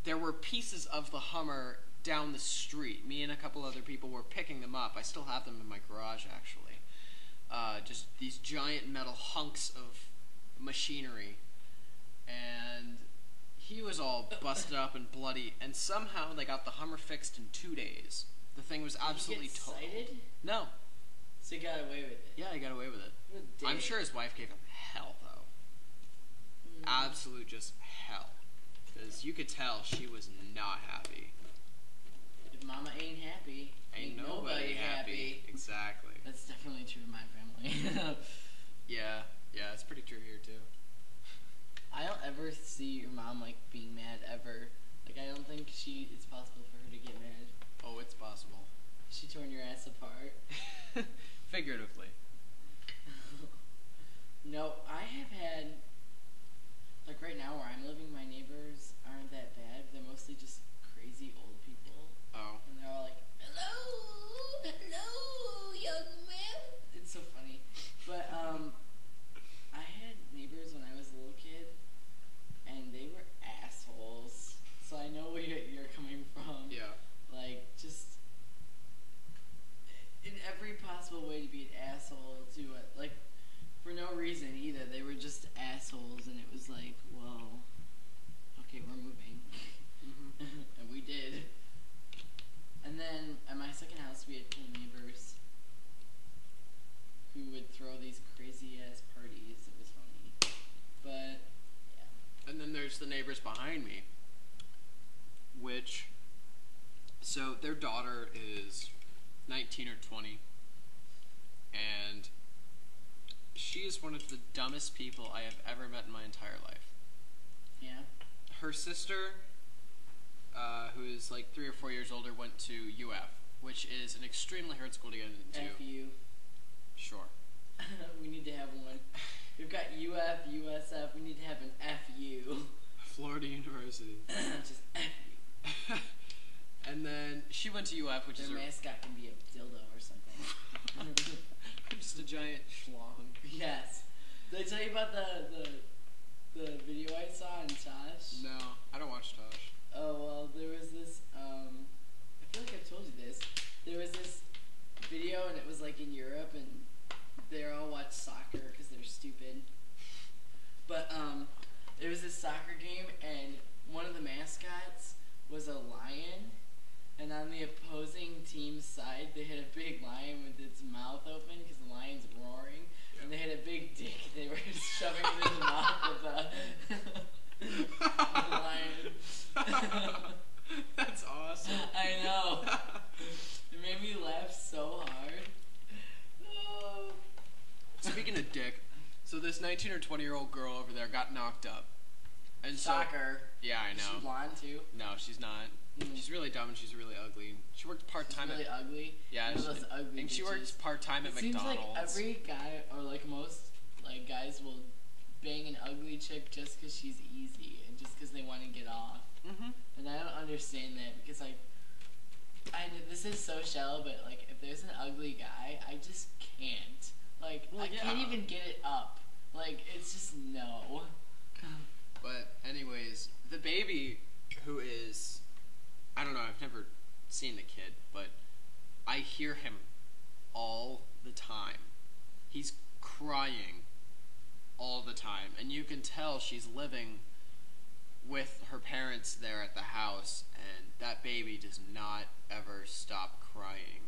There were pieces of the Hummer down the street. Me and a couple other people were picking them up. I still have them in my garage, actually. Just these giant metal hunks of machinery. And he was all busted up and bloody, and somehow they got the Hummer fixed in 2 days. The thing was absolutely Did he get totaled. cited? No. So he got away with it. Yeah, he got away with it. What a dick. I'm sure his wife gave him hell, though. Absolute just hell. Because you could tell she was not happy. If mama ain't happy, Ain't nobody happy. Exactly. That's definitely true in my family. Yeah, it's pretty true here, too. I don't ever see your mom like being mad ever. Like I don't think it's possible for her to get mad. Oh, it's possible. She torn your ass apart. Figuratively. No, I have had like right now where I'm living, my neighbors aren't that bad. They're mostly just crazy old people, Oh. and they're all like, Hello, young man. it's so funny. But I had neighbors when I was a little kid, and they were assholes. So I know which, so their daughter is 19 or 20, and she is one of the dumbest people I have ever met in my entire life. Yeah. Her sister, who is like 3 or 4 years older, went to UF, which is an extremely hard school to get into. FU. Sure. We need to have one. We've got UF, USF. We need to have an FU. Florida University. Just FU. And then she went to UF, which Their is mascot can be a dildo or something. just a giant schlong. Yes. Did I tell you about the video I saw on Tosh? No, I don't watch Tosh. Oh, well, there was this, I feel like I've told you this. There was this video, and it was, like, in Europe, and they all watched soccer because they're stupid. But, it was this soccer game, and one of the mascots was a lion, and on the opposing team's side, they had a big lion with its mouth open because the lion's roaring, and they had a big dick. They were shoving it in the mouth of the lion. That's awesome. I know. It made me laugh so hard. Oh. Speaking of dick, so this 19 or 20-year-old girl over there got knocked up. And Soccer. So, yeah, I Is she know. blonde too? No, she's not. She's really dumb and she's really ugly. She worked part-time She's really at... ugly. Yeah, One of those ugly and she bitches. works part-time at It seems McDonald's. like every guy, or like most like guys, will bang an ugly chick just because she's easy and just because they want to get off. Mm-hmm. And I don't understand that because I know this is so shallow, but like if there's an ugly guy, I just can't. Like Well, I can't yeah. even get it up. Like it's just no. But anyways, the baby who is... I don't know, I've never seen the kid, but I hear him all the time. He's crying all the time, and you can tell she's living with her parents there at the house, and that baby does not ever stop crying.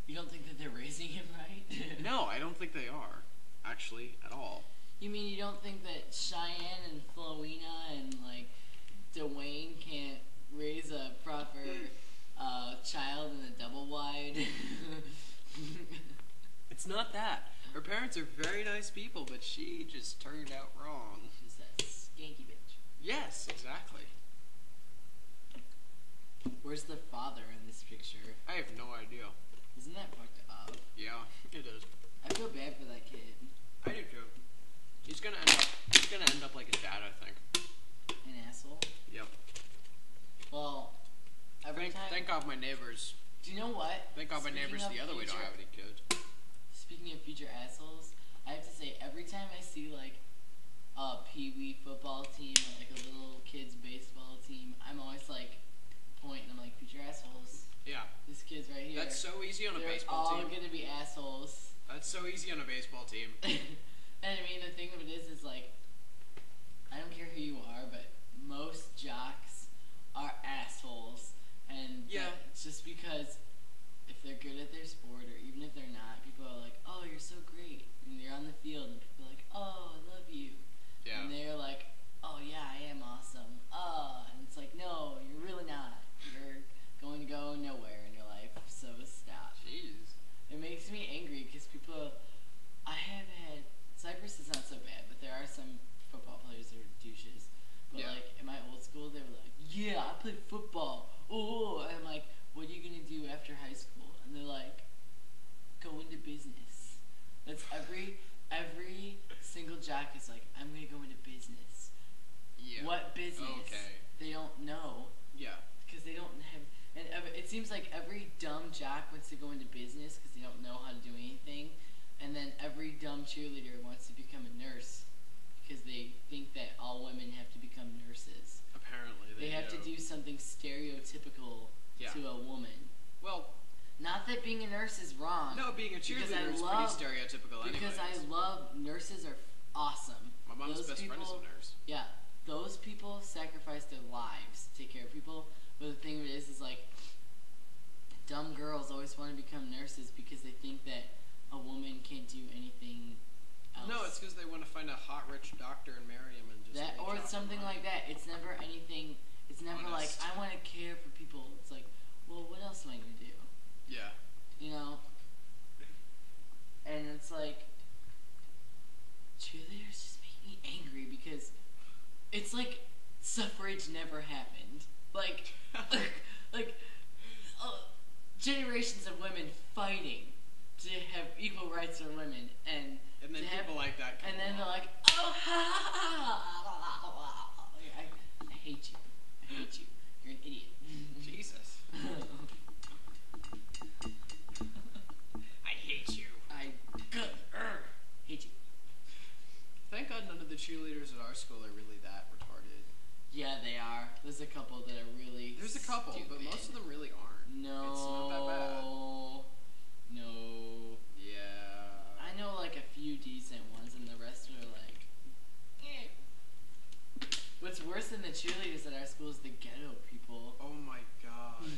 You don't think that they're raising him right? No, I don't think they are, actually, at all. You mean you don't think that Cheyenne and Flowina and like Dwayne can't raise a proper child in a double wide? It's not that. Her parents are very nice people, but she just turned out wrong. She's that skanky bitch. Yes, exactly. Where's the father in this picture? I have no idea. Isn't that fucked up? Yeah, it is. I feel bad for that kid. I do too. He's gonna end up like his dad, I think. An asshole. Yep. Well, every time. Thank God my neighbors. Do you know what? Thank God my Speaking neighbors of the other way don't future- have any kids. Speaking of future assholes, I have to say every time I see like a pee-wee football team or like a little kids baseball team, I'm always like pointing. I'm like, future assholes. Yeah. This kid's right here. That's so easy on a They're baseball all team. gonna be assholes. That's so easy on a baseball team. And I mean, the thing of it is like, I don't care who you are, but most jocks are assholes. And Yeah. it's just because if they're good at their sport, or even if they're not, people are like, oh, you're so great. And you're on the field, and people are like, oh, I love you. Yeah. And they're like, oh, yeah, I am awesome. And it's like, no, you're really not. You're going to go nowhere in your life, so stop. Jeez. It makes me angry because people, I have had, Cyprus is not so bad, but there are some football players that are douches. But Yeah. like in my old school, they were like, yeah, I played football. Oh, and I'm like, what are you going to do after high school? And they're like, go into business. That's every single jock is like, I'm going to go into business. Yeah. What business? Okay. They don't know. Yeah. Because they don't have, and it seems like every dumb jock wants to go into business because they don't know how to do anything, and then every dumb cheerleader wants to become a nurse because they think that all women have to become nurses. Apparently They have to do something stereotypical Yeah. to a woman. Well, Not that being a nurse is wrong. no, being a Because I cheerleader is love- pretty stereotypical anyway. Because I love, nurses are awesome. My mom's Those best friend is people- a nurse. Yeah, those people sacrifice their lives to take care of people. But the thing of it is like, dumb girls always want to become nurses because they think that a woman can't do anything else. No, it's because they want to find a hot, rich doctor and marry him and just that, or chop something him up. like that. It's never anything. It's never like Honest. I want to care like, like, generations of women fighting to have equal rights for women, and then to have, people like that come and then they're along. like, oh, I hate you. I hate you. You're an idiot. Jesus. I hate you. I hate you. Thank God none of the cheerleaders at our school are really that retarded. Yeah, they are. There's a couple that are really. There's a couple, but stupid. most of them really aren't. No. It's not that bad. No. Yeah. I know like a few decent ones, and the rest are like. Eh. What's worse than the cheerleaders at our school is the ghetto people. Oh my God.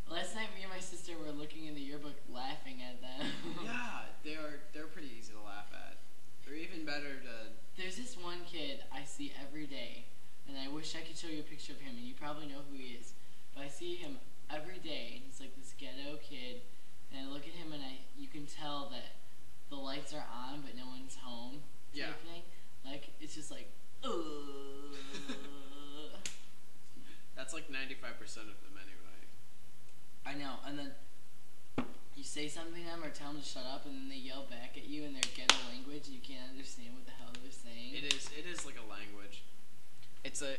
Last night, me and my sister were looking in the yearbook, laughing at them. Yeah, they're pretty easy to laugh at. They're even better to. There's this one kid I see every day, and I wish I could show you a picture of him, and you probably know who he is. But I see him every day, and he's like this ghetto kid, and I look at him, and you can tell that the lights are on, but no one's home. Type Yeah. thing. Like it's just like, That's like 95% of them anyway. I know, and then you say something to them or tell them to shut up, and then they yell back at you in their ghetto language, and you can't understand what the hell they're saying. It is like a language. It's a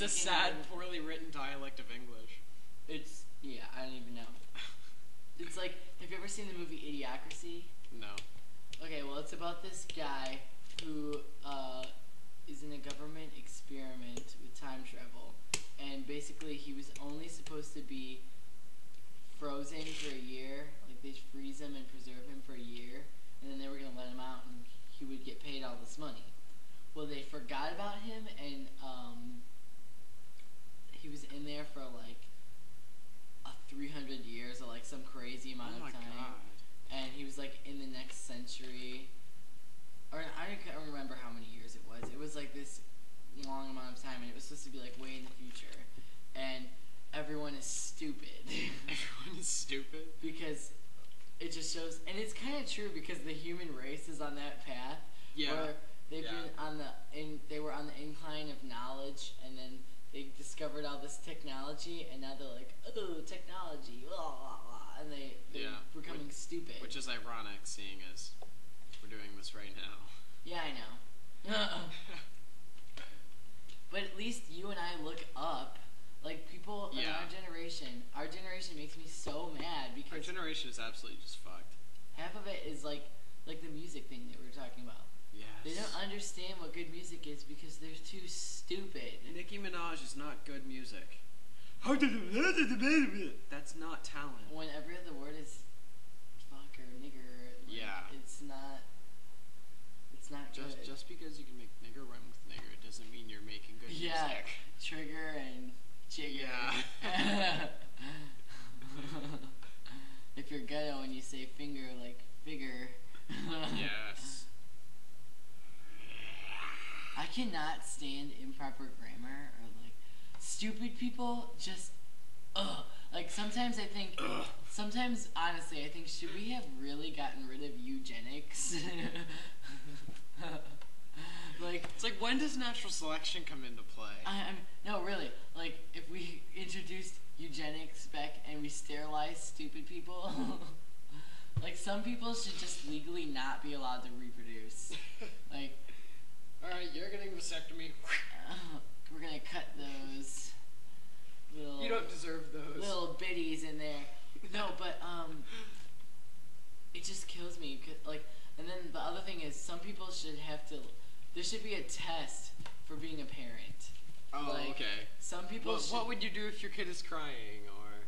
sad, poorly written dialect of English. I don't even know. It's like, have you ever seen the movie Idiocracy? No. Okay, well, it's about this guy who is in a government experiment with time travel, and basically he was only supposed to be frozen for a year. Like they'd freeze him and preserve him for a year, and then they were gonna let him out, and he would get paid all this money. Well, they forgot about him, and he was in there for like 300 years or like some crazy amount Oh my of time. God. And he was like in the next century, or I can't remember how many years it was. It was like this long amount of time, and it was supposed to be like way in the future. And everyone is stupid. Everyone is stupid. Because it just shows, and it's kind of true because the human race is on that path. Yeah. Where they've been on they were on the incline of knowledge, and then they discovered all this technology, and now they're like, oh, technology, blah, blah, blah, and they're becoming stupid. Which is ironic, seeing as we're doing this right now. Yeah, I know. But at least you and I look up. Like, people in our generation makes me so mad Our because generation is absolutely just fucked. half of it is like the music thing that we were talking about. Yes. They don't understand what good music is because they're too stupid. Nicki Minaj is not good music. That's not talent. When every other word is fuck or nigger, like, it's not good. Just because you can make nigger rhyme with nigger, it doesn't mean you're making good music. Trigger and jigger. Yeah. If you're ghetto and you say finger, like figure. Yes. I cannot stand improper grammar or like stupid people. Just like sometimes I think. Sometimes honestly, I think should we have really gotten rid of eugenics? Like It's like, when does natural selection come into play? no, really. Like if we introduced eugenics back and we sterilized stupid people. Like some people should just legally not be allowed to reproduce. Like. Alright, you're getting a vasectomy. We're gonna cut those little. You don't deserve those. Little bitties in there. No, but it just kills me. Like, and then the other thing is, some people should have to. There should be a test for being a parent. Oh, like, okay. Some people. What would you do if your kid is crying, or?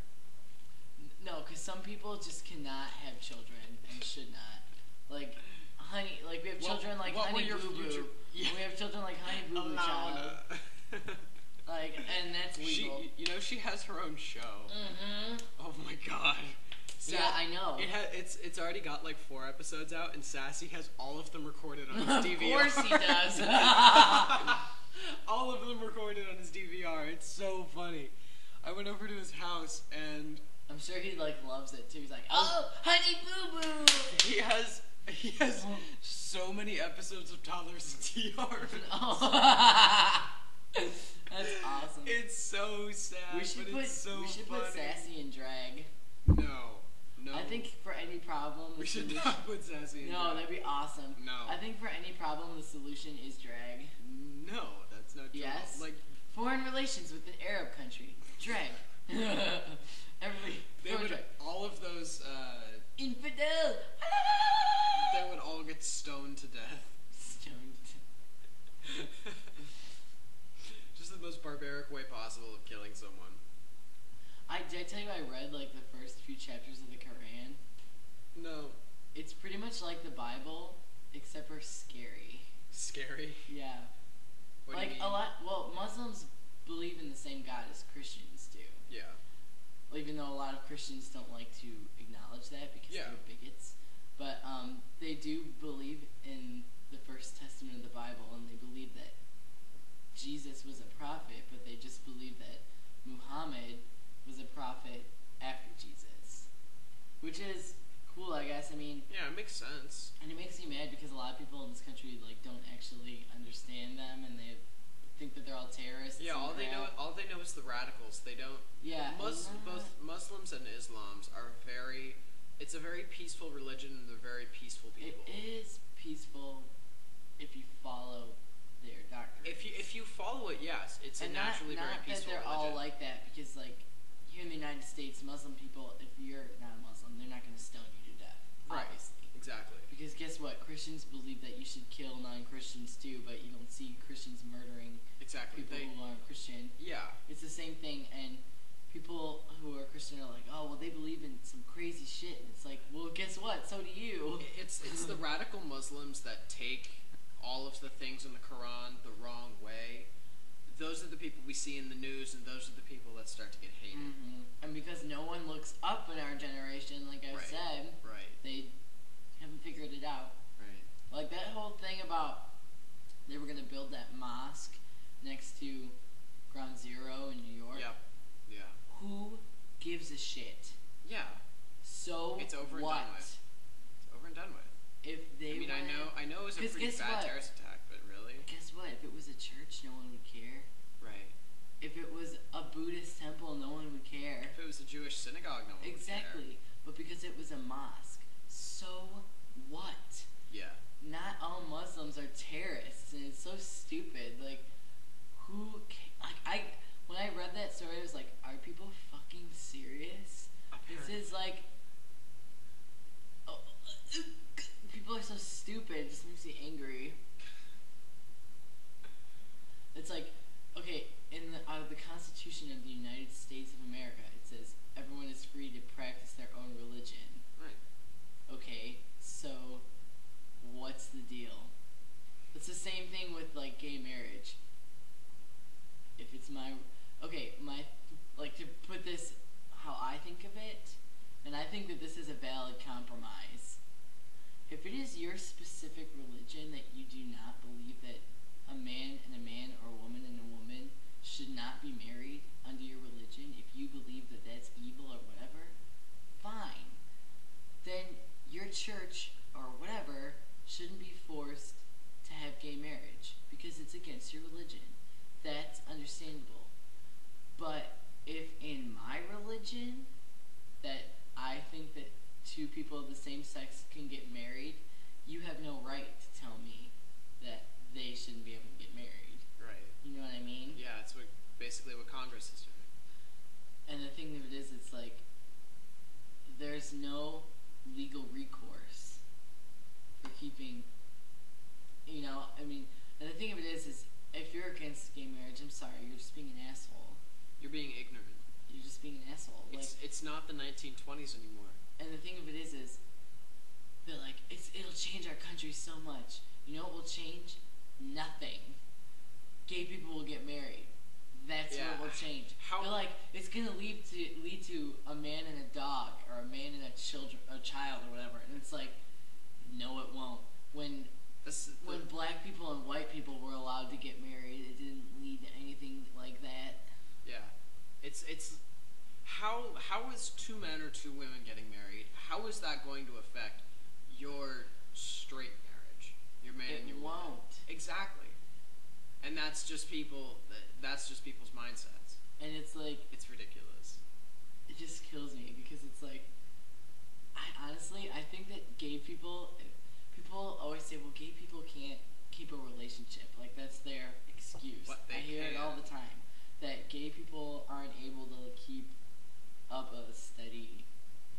No, because some people just cannot have children and should not. Like, honey, like we have children like Honey Boo Boo. Yeah. We have children like Honey Boo Boo Child. Like, and that's legal. She has her own show. Mm-hmm. Oh my God. Yeah, I know. It's already got like 4 episodes out, and Sassy has all of them recorded on his DVR. Of course he does. All of them recorded on his DVR. It's so funny. I went over to his house, and I'm sure he like loves it too. He's like, oh, Honey Boo Boo. he has so many episodes of Toddlers and TR. Oh. put so we should put funny. sassy and drag. No. I think for any problem, the we should solution. not put sassy in No, drag. that'd be awesome. No. I think for any problem, the solution is drag. No, that's not true. Yes. Like, Foreign relations with an Arab country. Drag. Everybody. they throw would, drag. all of those, Infidel. they would all get stoned to death. Stoned. Just the most barbaric way possible of killing someone. Did I tell you I read like the first few chapters of the Quran? No. It's pretty much like the Bible, except for scary. Scary? Yeah. What like do you mean? a lot. Well, Muslims believe in the same God as Christians do. Yeah. Well, even though a lot of Christians don't like to acknowledge that because Yeah. they're bigots, but they do believe in the First Testament of the Bible, and they believe that Jesus was a prophet, but they just believe that Muhammad was a prophet after Jesus, which is cool, I guess. I mean, Yeah, it makes sense. and it makes me mad because a lot of people in this country like don't actually understand them, and they think that they're all terrorists. Yeah, and all they crap. know is the radicals. They don't. Yeah, Both Muslims and Islams are very. It's a very peaceful religion, and they're very peaceful people. It is peaceful if you follow their doctrine. If you follow it, yes, it's a and naturally not very that peaceful they're religion. all like that, because like here in the United States, Muslim people, if you're not a Muslim, they're not going to stone you to death. Right. Obviously. Exactly. Because guess what? Christians believe that you should kill non-Christians too, but you don't see Christians murdering Exactly. people who aren't Christian. Yeah. It's the same thing, and people who are Christian are like, oh, well, they believe in some crazy shit. And it's like, well, guess what? So do you. It's the radical Muslims that take all of the things in the Quran the wrong way. Those are the people we see in the news, and those are the people that start to get hated. Mm-hmm. And because no one looks up in our generation, like I've Right. said, Right. they haven't figured it out. Right. Like that whole thing about they were going to build that mosque next to Ground Zero in New York. Yep. Yeah. Who gives a shit? Yeah. So It's over and what? done with. It's over and done with. If they I mean, went, I know it was a 'cause pretty guess bad what? terrorist attack, but really, Guess what? If it was a church, no one would care. right? If it was a Buddhist temple, no one would care. If it was a Jewish synagogue, no one would Exactly. But because it was a mosque, so what? care. Yeah. Not all Muslims are terrorists, and it's so stupid. Like, when I read that story, I was like, are people fucking serious? This is like, people are so stupid. It just makes me angry. It's like, okay, in the Constitution of the United States of America, it says everyone is free to practice their own religion. Right. Okay, so what's the deal? It's the same thing with like gay marriage. If it's to put this how I think of it, and I think that this is a valid compromise. If it is your specific religion that you do not believe that a man and a man or a woman and a woman should not be married under your religion, if you believe that that's evil or whatever, fine. Then your church or whatever shouldn't be forced to have gay marriage because it's against your religion. That's understandable. But if in my religion that I think that two people of the same sex can get married, you have no right to tell me that they shouldn't be able to get married. Right. You know what I mean? Yeah, it's basically what Congress is doing. And the thing of it is, it's like there's no legal recourse for keeping, I mean, and the thing of it is if you're against gay marriage, I'm sorry, you're just being an asshole. You're being ignorant. You're just being an asshole. It's not the 1920s anymore. And the thing of it is that like it'll change our country so much. You know what will change? Nothing. Gay people will get married. That's Yeah. what will change. How- But like it's gonna lead to a man and a dog, or a man and a child or whatever. And it's like, no, it won't. When black people and white people were allowed to get married, it didn't lead to anything like that. Yeah. It's how is two men or two women getting married? How is that going to affect your straight marriage? Your man It and your woman? won't. Exactly. And that's just people's mindsets. and it's like It's ridiculous. it just kills me because it's like I think that gay people always say, well, gay people can't keep a relationship, like that's their excuse. What, they I hear it all can? the time that gay people aren't able to keep up a steady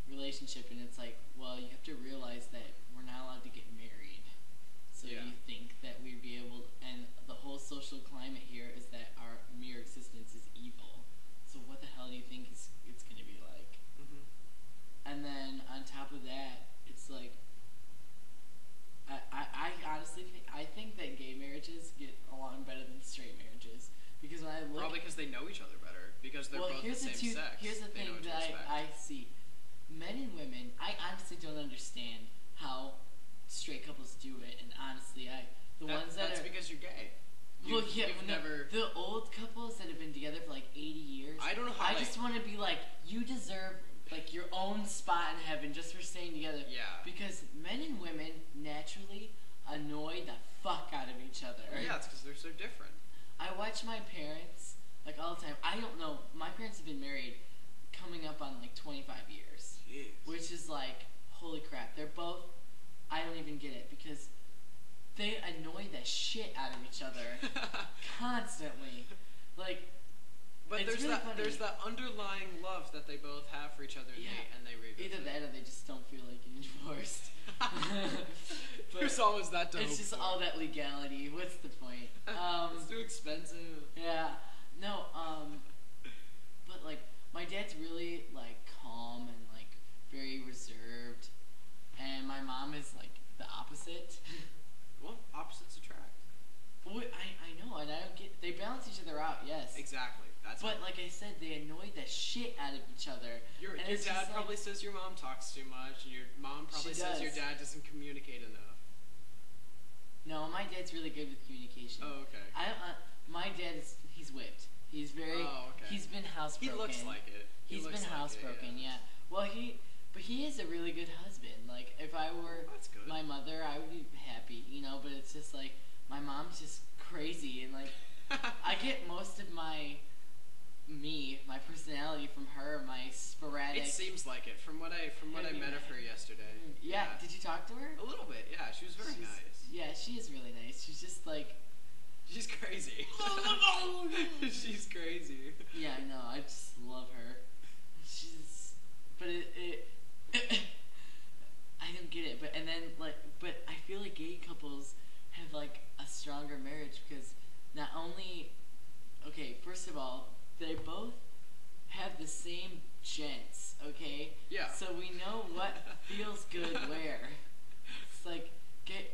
relationship, and it's like, well, you have to realize that we're not allowed to get married. So Yeah. you think that we'd be able, and the whole social climate here is that our mere existence is evil. So what the hell do you think it's going to be like? Mm-hmm. And then on top of that, it's like, I honestly think that gay marriages get along better than straight marriages, because when I look, Probably because they know each other better. Because they're well, both the here's same sex. here's the They thing know what to that expect. I see, men and women. I honestly don't understand how straight couples do it, and honestly, ones that that's are because you're gay. well, yeah, you've never. the old couples that have been together for like 80 years. I don't know how I just want to be like, you deserve like your own spot in heaven just for staying together. Yeah. Because men and women naturally annoy the fuck out of each other. Yeah, it's because they're so different. I watch my parents like all the time. I don't know. My parents have been married coming up on like 25 years, Jeez. which is like, holy crap. They're both. I don't even get it because they annoy the shit out of each other constantly. Like, But it's really funny. there's that underlying love that they both have for each other, and Yeah. they revisit. Either that or they just don't feel like getting divorced. But There's always that to it's hope just for. all that legality. What's the point? It's too expensive. Yeah. No, but like my dad's really like calm and like very reserved, and my mom is like the opposite. Well, opposites attract. I know, and I don't get. They balance each other out, yes. Exactly. That's. But like I said, they annoy the shit out of each other. Your and it's dad just probably like, says your mom talks too much, and your mom probably She says your does. dad doesn't communicate enough. no, my dad's really good with communication. Oh, okay. My dad he's whipped. He's very. Oh, okay. He's been housebroken. He looks like it. He's been housebroken, yeah. Well, but he is a really good husband. Like, if I were That's good. my mother, I would be happy, you know. But it's just like my mom's just crazy, and like I get most of my personality from her, my sporadic. It seems like it from what I Heavy met of her metal. yesterday. Yeah. Did you talk to her? A little bit. Yeah, she was very She's- nice. Yeah, she is really nice. She's just like. She's crazy. She's crazy. Yeah, I know. I just love her. But I don't get it. But I feel like gay couples have like a stronger marriage because not only, okay, first of all, they both have the same gents. Okay. Yeah. So we know what feels good where. It's like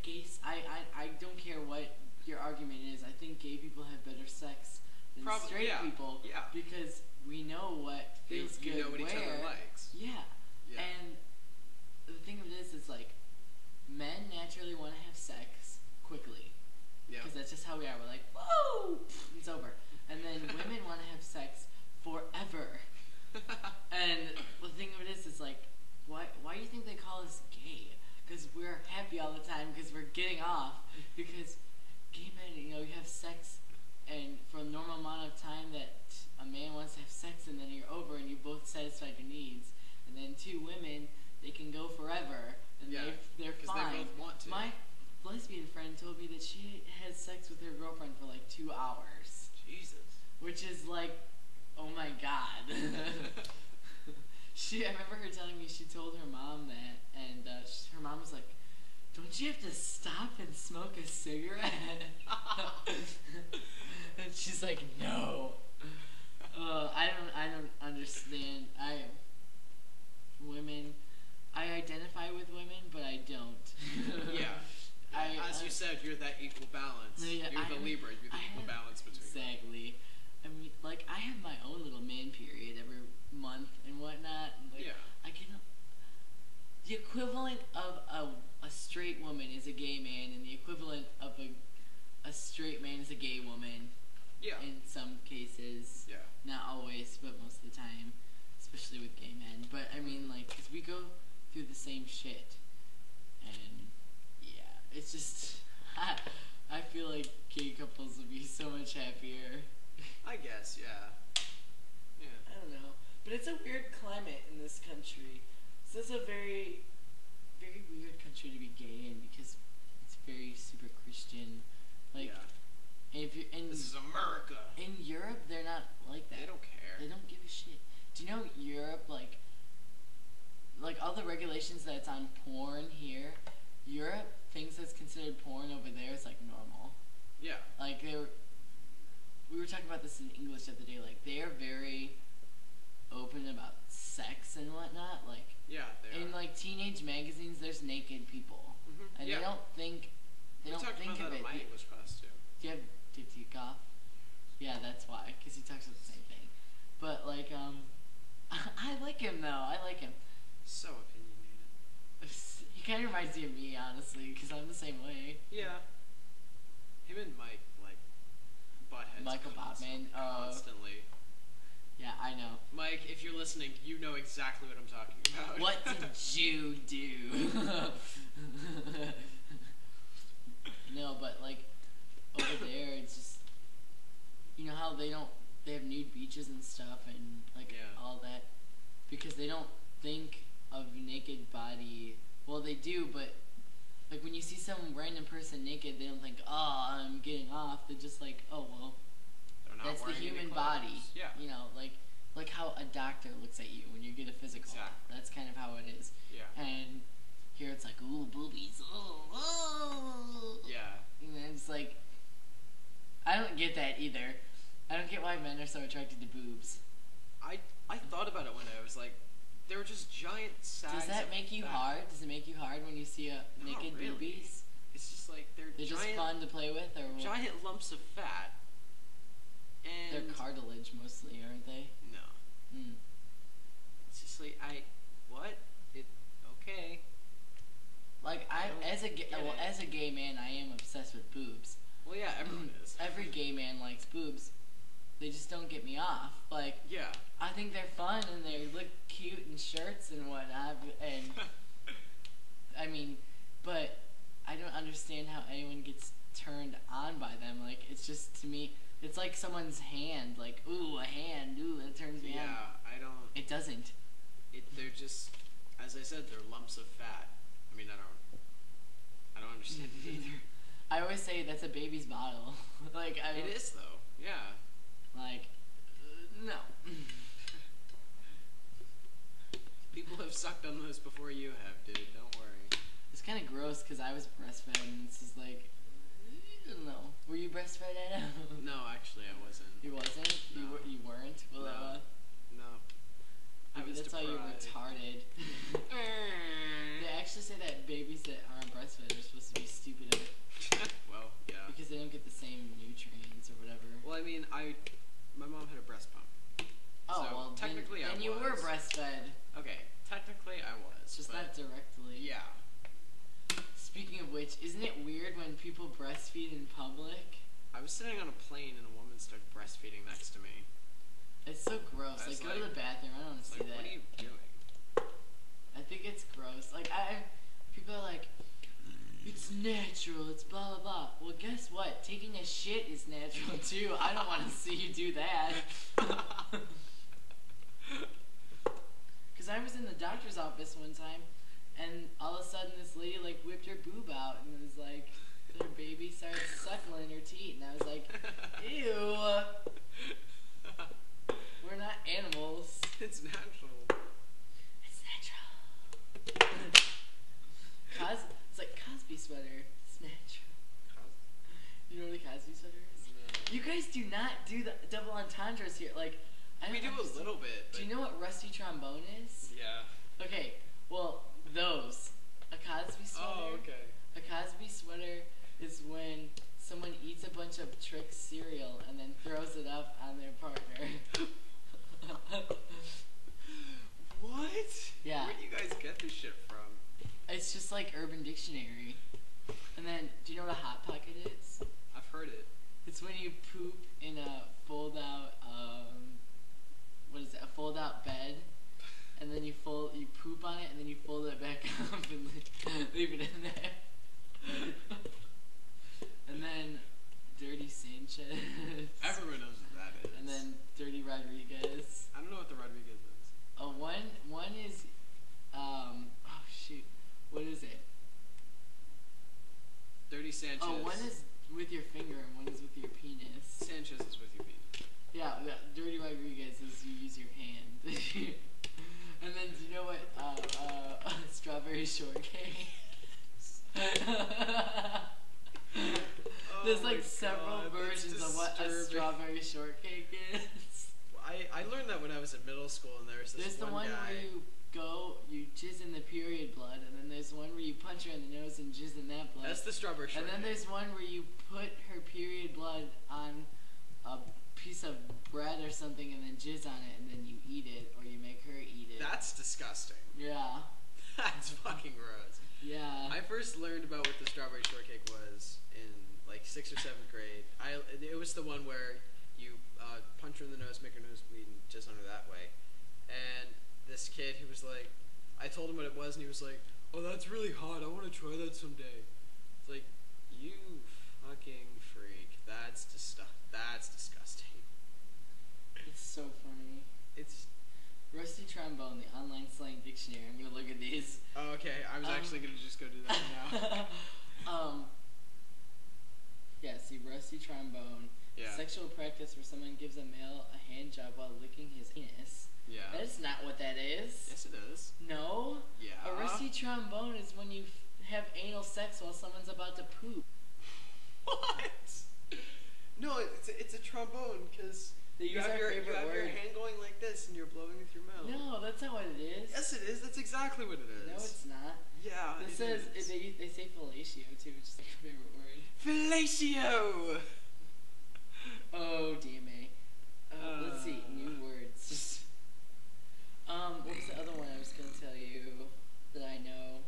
gays. I don't care what your argument is. I think gay people have better sex than Probably, straight yeah, people yeah. because we know what feels You good know what where. each other likes. Yeah. Yeah. And the thing of it is, it's like men naturally want to have sex quickly Yeah. because that's just how we are. We're like, woo, it's over. And then women want to have sex forever. And the thing of it is like, why do you think they call us gay? Because we're happy all the time because we're getting off. Because gay men, you know, you have sex, and for a normal amount of time that a man wants to have sex, and then you're over, and you both satisfied your needs. And then two women, they can go forever, and Yeah, they're 'cause they fine. both want to. My lesbian friend told me that she had sex with her girlfriend for like 2 hours, Jesus. which is like, oh my god. I remember her telling me she told her mom that, and her mom was like, "Don't you have to stop and smoke a cigarette?" And she's like, "No." I don't understand. Women. I identify with women, but I don't. Yeah. As you said, you're that equal balance. Yeah, You're the Libra. You're the equal balance between them. Exactly. I mean, like, I have my own little man period every month and whatnot. And, like, Yeah. I can. The equivalent of a straight woman is a gay man, and the equivalent of a straight man is a gay woman. Yeah. In some cases. Yeah. Not always, but most of the time, especially with gay men. But I mean, like, 'cause we go through the same shit, and yeah, it's just I feel like gay couples would be so much happier. I guess, But it's a weird climate in this country. This is a very, very weird country to be gay in because it's very super Christian. Like, Yeah. and if you're in This is America. in Europe, they're not like that. They don't care. They don't give a shit. Do you know Europe, like all the regulations that's on porn here, Europe thinks that's considered porn over there is like normal. Yeah. Like we were talking about this in English the other day. Like they are very open about sex and whatnot. Like Yeah, they in are. like teenage magazines, there's naked people, and Yeah. they don't think We talked about that of in it. my English class too. Do you have Ditika? Yeah, that's why, because he talks about the same thing. But like, I like him though. I like him. So opinionated. He kind of reminds me of me, honestly, because I'm the same way. Yeah. Him and Mike, like, butt heads Michael Botman. constantly. Yeah, I know. Mike, if you're listening, you know exactly what I'm talking about. What did you do? No, but like over there, it's just you know how they have nude beaches and stuff and like Yeah. all that because they don't think of naked body. Well, they do, but like when you see some random person naked, they don't think, "Oh, I'm getting off." They're just like, "Oh, well, They're not that's the wearing any human clothes. body." Yeah. You know, like how a doctor looks at you when you get a physical. Exactly. That's kind of how it is. Yeah. And here it's like, ooh, boobies, ooh. Yeah. And then it's like, I don't get that either. I don't get why men are so attracted to boobs. I thought about it one day. I was like, they were just giant sags. Does that of make you fat. hard? Does it make you hard when you see a Not naked really. boobies? It's just like they're Just giant, fun to play with, or what? giant lumps of fat. And They're cartilage mostly, aren't they? no, Mm. it's just like okay. Like I don't as a get it. as a gay man, I am obsessed with boobs. Well, yeah, everyone is. Every gay man likes boobs. They just don't get me off. Like Yeah. I think they're fun and they look cute in shirts and whatnot. And I mean, but I don't understand how anyone gets turned on by them. Like it's just to me, it's like someone's hand. Like ooh, a hand. Ooh, that turns me on. Yeah, I don't. It doesn't. They're just, as I said, they're lumps of fat. I mean, I don't understand it either. I always say that's a baby's bottle. Like I. It is though. Yeah. Like no. People have sucked on those before you have, dude. Don't worry. It's kind of gross because I was breastfed and it's just like, I don't know. Were you breastfed, Anna? No, actually, I wasn't. You wasn't? No. You weren't? Well, No. No. I maybe was that's why you're deprived. retarded. They actually say that babies that aren't breastfed are supposed to be stupider Well, yeah. because they don't get the same nutrients or whatever. Well, I mean, my mom had a breast pump. Oh, so well, technically then I you were was. breastfed, Okay, technically I was. just but not directly. Yeah. Speaking of which, isn't it weird when people breastfeed in public? I was sitting on a plane and a woman started breastfeeding next to me. It's so gross. I was Like, go to like- the bathroom. I don't want to It's see like, that. what are you doing? I think it's gross. Like, people are like, it's natural, it's blah, blah, blah. Well, guess what? Taking a shit is natural, too. I don't want to see you do that. Because I was in the doctor's office one time, and all of a sudden this lady, like, whipped her boob out, and it was like, her baby started suckling her teat, and I was like, ew. We're not animals. It's natural. It's natural. It's like Cosby sweater. It's natural. You know what a Cosby sweater is? No. You guys do not do the double entendres here. Like, I We don't do a understand. little bit. But Do you know what rusty trombone is? Yeah. Okay, well, those. A Cosby sweater. Oh, okay. A Cosby sweater is when someone eats a bunch of Trix cereal and then throws it up on their partner. What? Yeah. Where do you guys get this shit from? It's just like Urban Dictionary. And then, do you know what a Hot Pocket is? I've heard it. It's when you poop in a fold-out, what is it? A fold-out bed, and then you poop on it, and then you fold it back up and leave it in there. And then Dirty Sanchez. Everyone knows what that is. And then Dirty Rodriguez. I don't know what the Rodriguez is. Dirty Rodriguez is you use your hand. And then do you know what strawberry shortcake? There's like several versions of what a strawberry shortcake is. I learned that when I was in middle school, and there's the one guy. Where you jizz in the period blood, and then there's one where you punch her in the nose and jizz in that blood. That's the strawberry shortcake. And then there's one where you put her period blood on a piece of bread or something and then jizz on it, and then you eat it, or you make her eat it. That's disgusting. Yeah. That's fucking gross. Yeah. I first learned about what the strawberry shortcake was in like 6th or 7th grade. It was the one where you punch her in the nose, make her nose bleed, and jizz on her that way. And this kid, he was like, I told him what it was, and he was like, "Oh, that's really hot. I want to try that someday." It's like, you fucking freak. That's disgusting. It's so funny. It's Rusty Trombone, the online slang dictionary. I'm gonna look at these. oh, okay. I was actually gonna just go do that now. Yeah. See, Rusty Trombone. Yeah. Sexual practice where someone gives a male a hand job while licking his penis. Yeah. That's not what that is. Yes, it is. No. Yeah. A rusty trombone is when you have anal sex while someone's about to poop. What? No, it's a trombone because you have your hand going like this and you're blowing with your mouth. No, that's not what it is. Yes, it is. That's exactly what it is. No, it's not. Yeah. This says they say fellatio too, which is my favorite word. Fellatio. Oh, DMA. Let's see, new words. What was the other one I was gonna tell you that I know?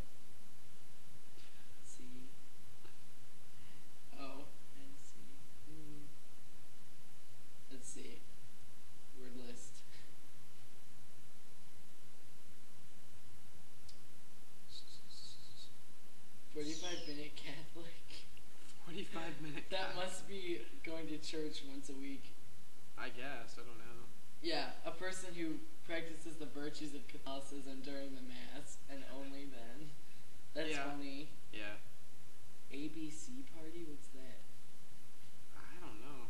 Let's see. Oh, let's see. Let's see. Word list. 45-minute Catholic. 45-minute. That must be going to church once a week. I guess. I don't know. Yeah, a person who practices the virtues of Catholicism during the Mass, and only then. That's funny. Yeah. ABC party? What's that? I don't know.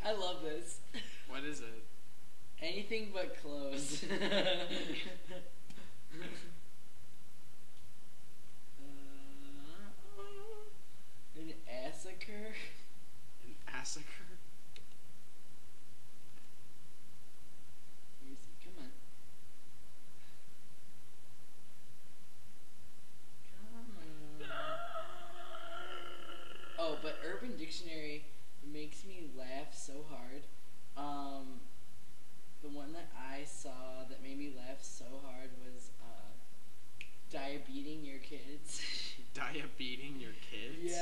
I love this. What is it? Anything but clothes. An massacre? An massacre? Let me see. Come on. Oh, but Urban Dictionary makes me laugh so hard. The one that I saw that made me laugh so hard was diabeting your kids. Diabeting your kids?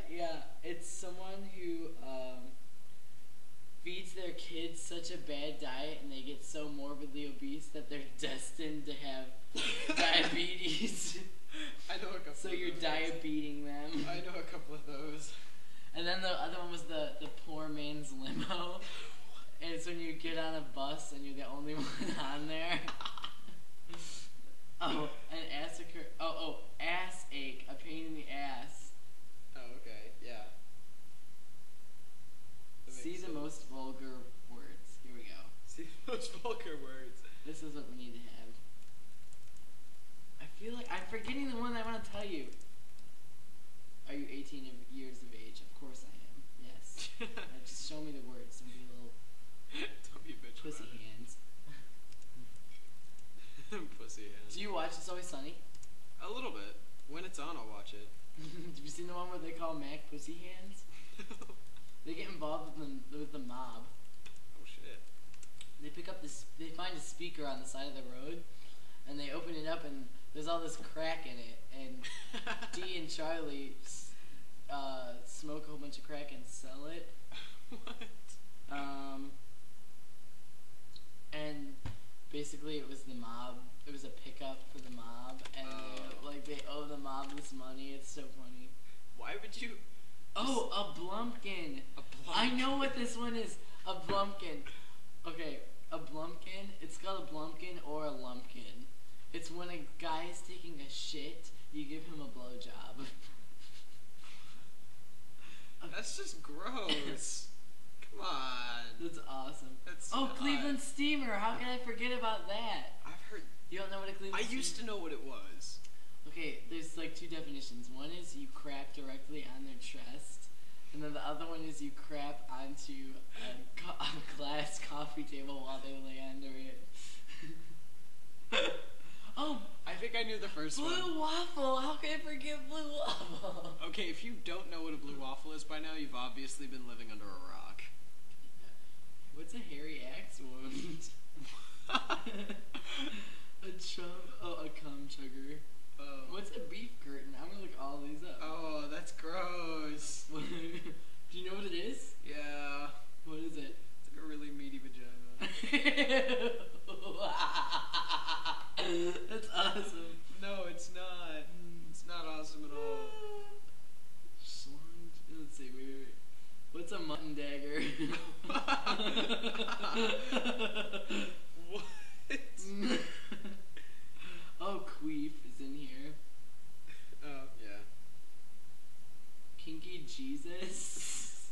Yeah. It's someone who feeds their kids such a bad diet and they get so morbidly obese that they're destined to have diabetes. I know a couple So of you're those. diabeting them. I know a couple of those. And then the other one was the poor man's limo. And it's when you get on a bus and you're the only one on there. Oh, an ass ache, a pain in the ass. Oh, okay. Yeah. That See makes the sense. most vulgar words. Here we go. See the most vulgar words. This is what we need to have. I feel like I'm forgetting the one I want to tell you. Are you 18 years of age? Of course I am. Yes. Just show me the words. Don't be a little Don't be a bitch pussy about hands. it. Pussy hands. Do you watch It's Always Sunny? A little bit. When it's on, I'll watch it. Have you seen the one where they call Mac pussy hands? They get involved with the mob. Oh shit. They pick up this. They find a speaker on the side of the road, and they open it up, and there's all this crack in it. And Dee and Charlie smoke a whole bunch of crack and sell it. What? And basically, it was the mob. It was a pickup for the mob, and they owe the mob this money. It's so funny. Why would you? Oh, a blumpkin. A I know what this one is. A blumpkin. Okay, a blumpkin. It's called a blumpkin or a lumpkin. It's when a guy is taking a shit, you give him a blowjob. That's just gross. Come on. That's awesome. That's Oh, not- Cleveland Steamer. How can I forget about that? I've heard. You don't know what a Cleveland I Steamer used to know what it was. Okay, there's like two definitions. One is you crap directly on their chest, and then the other one is you crap onto a glass coffee table while they lay under it. Oh, I think I knew the first one. blue waffle! How can I forget blue waffle? Okay, if you don't know what a blue waffle is by now, you've obviously been living under a rock. What's a hairy axe wound? A cum chugger. What's a beef curtain? I'm gonna look all these up. Oh, that's gross. Do you know what it is? Yeah. What is it? It's like a really meaty vagina. That's awesome. No, it's not. It's not awesome at all. Schlong. Let's see. Wait. What's a mutton dagger? What? Oh, queef is in here. Oh, yeah. Kinky Jesus.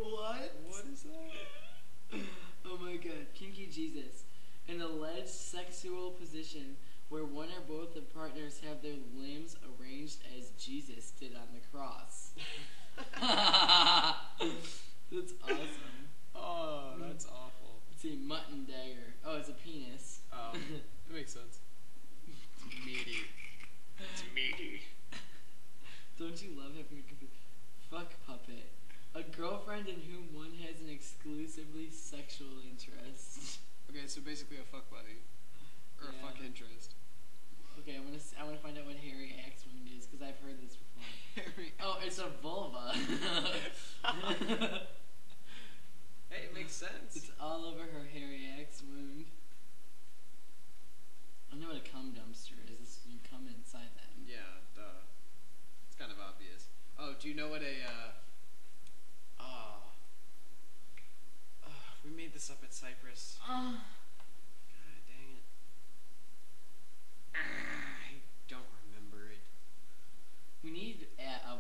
What? What is that? Oh my god. Kinky Jesus. An alleged sexual position where one or both the partners have their limbs arranged as Jesus did on the cross. That's awesome. Oh, that's awful. Let's see, mutton dagger. Oh, it's a penis. Oh, that makes sense. It's meaty. It's meaty. Don't you love having a computer? Fuck puppet. A girlfriend in whom one has an exclusively sexual interest. Okay, so basically a fuck buddy. Or a Yeah. fuck interest. Okay, I want to find out what hairy axe wound is because I've heard this before. Oh, it's a vulva. Hey, it makes sense. It's all over her hairy axe wound. I know what a cum dumpster is. This, you come inside them. Yeah, duh. It's kind of obvious. Oh, do you know what a, we made this up at Cyprus. God dang it. I don't remember it.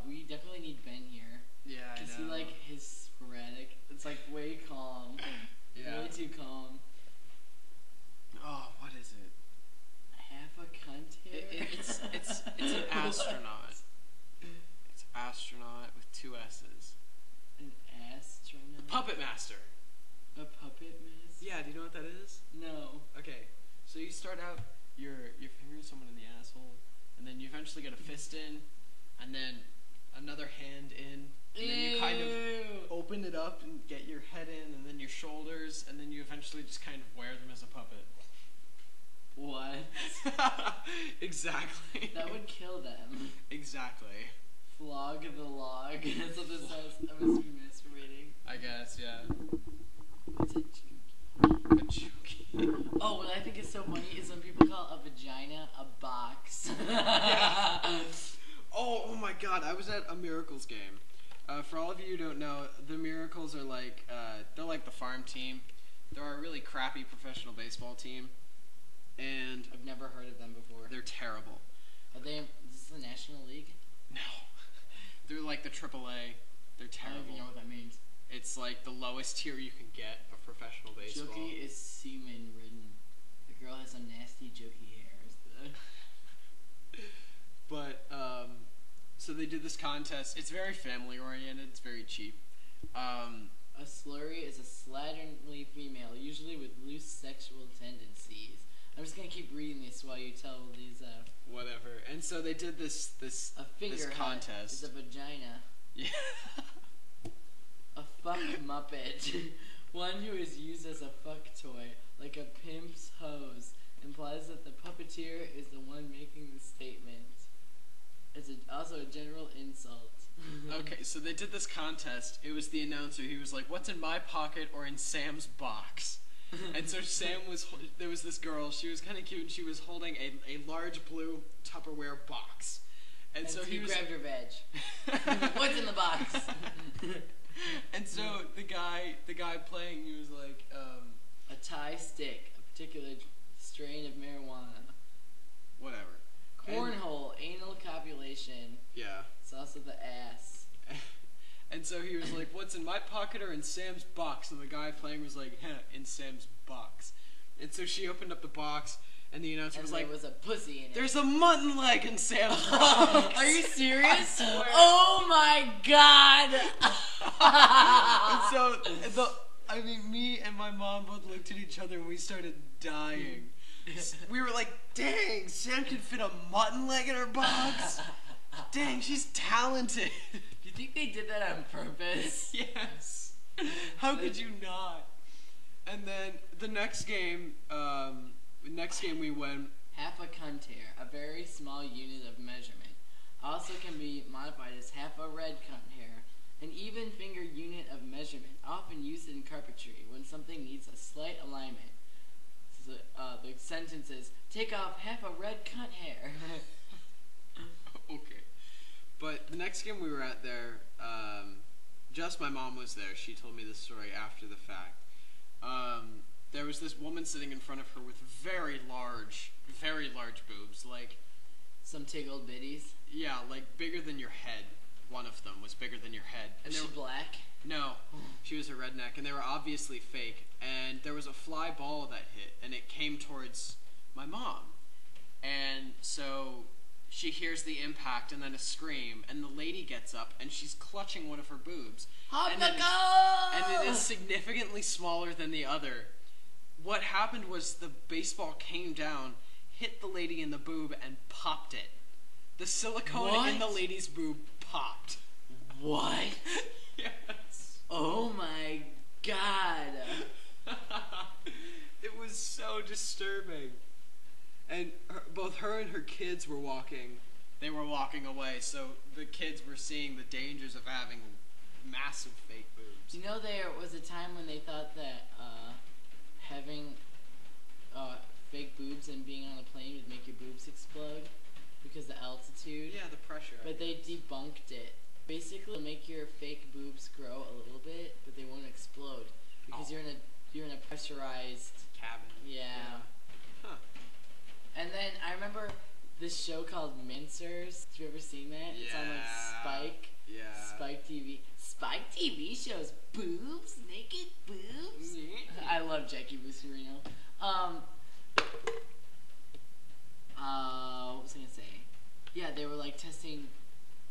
We definitely need Ben here. Yeah, I Cause know. he like his sporadic. It's like way calm. Yeah. Way too calm. Oh, what is it? Half a cunt hair. It's an astronaut. It's astronaut with 2 S's. An astronaut. Puppet master. A puppet master. Yeah, do you know what that is? No. Okay, so you start out, you're fingering someone in the asshole, and then you eventually get a fist in, and then another hand in, and then you kind of open it up and get your head in, and then your shoulders, and then you eventually just kind of wear them as a puppet. What? Exactly. That would kill them. Exactly. Flog the log. That's what this says. I must be masturbating. I guess, yeah. What's a juke? A chooky. Oh, what I think is so funny is when people call a vagina a box. Oh my god, I was at a Miracles game. For all of you who don't know, the Miracles are like, they're like the farm team. They're a really crappy professional baseball team. And I've never heard of them before. they're terrible. Are they? Is this the National League? No. They're like the AAA. They're I don't terrible. even know what that means. It's like the lowest tier you can get of professional baseball. Jokey is semen ridden. The girl has some nasty jokey hairs. But, so they did this contest. It's very family oriented. It's very cheap. A slurry is a slatternly female, usually with loose sexual tendencies. I'm just gonna keep reading this while you tell these. Whatever. And so they did this A finger this contest. is a vagina. Yeah. A fuck muppet. One who is used as a fuck toy, like a pimp's hose, implies that the puppeteer is the one making the statement. It's also a general insult. Okay, so they did this contest. It was the announcer. He was like, "What's in my pocket or in Sam's box?" And so there was this girl. She was kind of cute, and she was holding a large blue Tupperware box. And so he grabbed her veg. What's in the box? And so the guy playing, he was like, A Thai stick, a particular strain of marijuana. whatever. Cornhole, anal copulation. Yeah. It's also the ass. And so he was like, "What's in my pocket or in Sam's box?" And the guy playing was like, "In Sam's box." And so she opened up the box, and the announcer was like, there was a pussy in it. "There's a mutton leg in Sam's box." Are you serious? I swear. Oh my god! And so, me and my mom both looked at each other and we started dying. We were like, "Dang, Sam can fit a mutton leg in her box. Dang, she's talented." You think they did that on purpose? Yes. How could you not? And then the next game we went. Half a cunt hair, a very small unit of measurement, also can be modified as half a red cunt hair, an even finger unit of measurement, often used in carpentry when something needs a slight alignment. So, the sentence is, take off half a red cunt hair. Okay. But the next game we were at there, just my mom was there. She told me this story after the fact. There was this woman sitting in front of her with very large boobs, like Some tiggled bitties. yeah, like bigger than your head. One of them was bigger than your head. Is she black? No, she was a redneck, and they were obviously fake. And there was a fly ball that hit, and it came towards my mom. And so she hears the impact and then a scream, and the lady gets up, and she's clutching one of her boobs. And it is significantly smaller than the other. What happened was the baseball came down, hit the lady in the boob, and popped it. The silicone in the lady's boob popped. What? Yes. Oh my god. It was so disturbing. And both her and her kids were walking. They were walking away, so the kids were seeing the dangers of having massive fake boobs. You know, there was a time when they thought that having fake boobs and being on a plane would make your boobs explode because the altitude. Yeah, the pressure. But they debunked it. Basically, it'll make your fake boobs grow a little bit, but they won't explode because you're in a pressurized cabin. Yeah. Huh. And then I remember this show called Mincers. Have you ever seen that? It's on like Spike. Yeah. Spike TV. Spike TV shows boobs, naked boobs. I love Jackie Buscarino. What was I gonna say? Yeah, they were like testing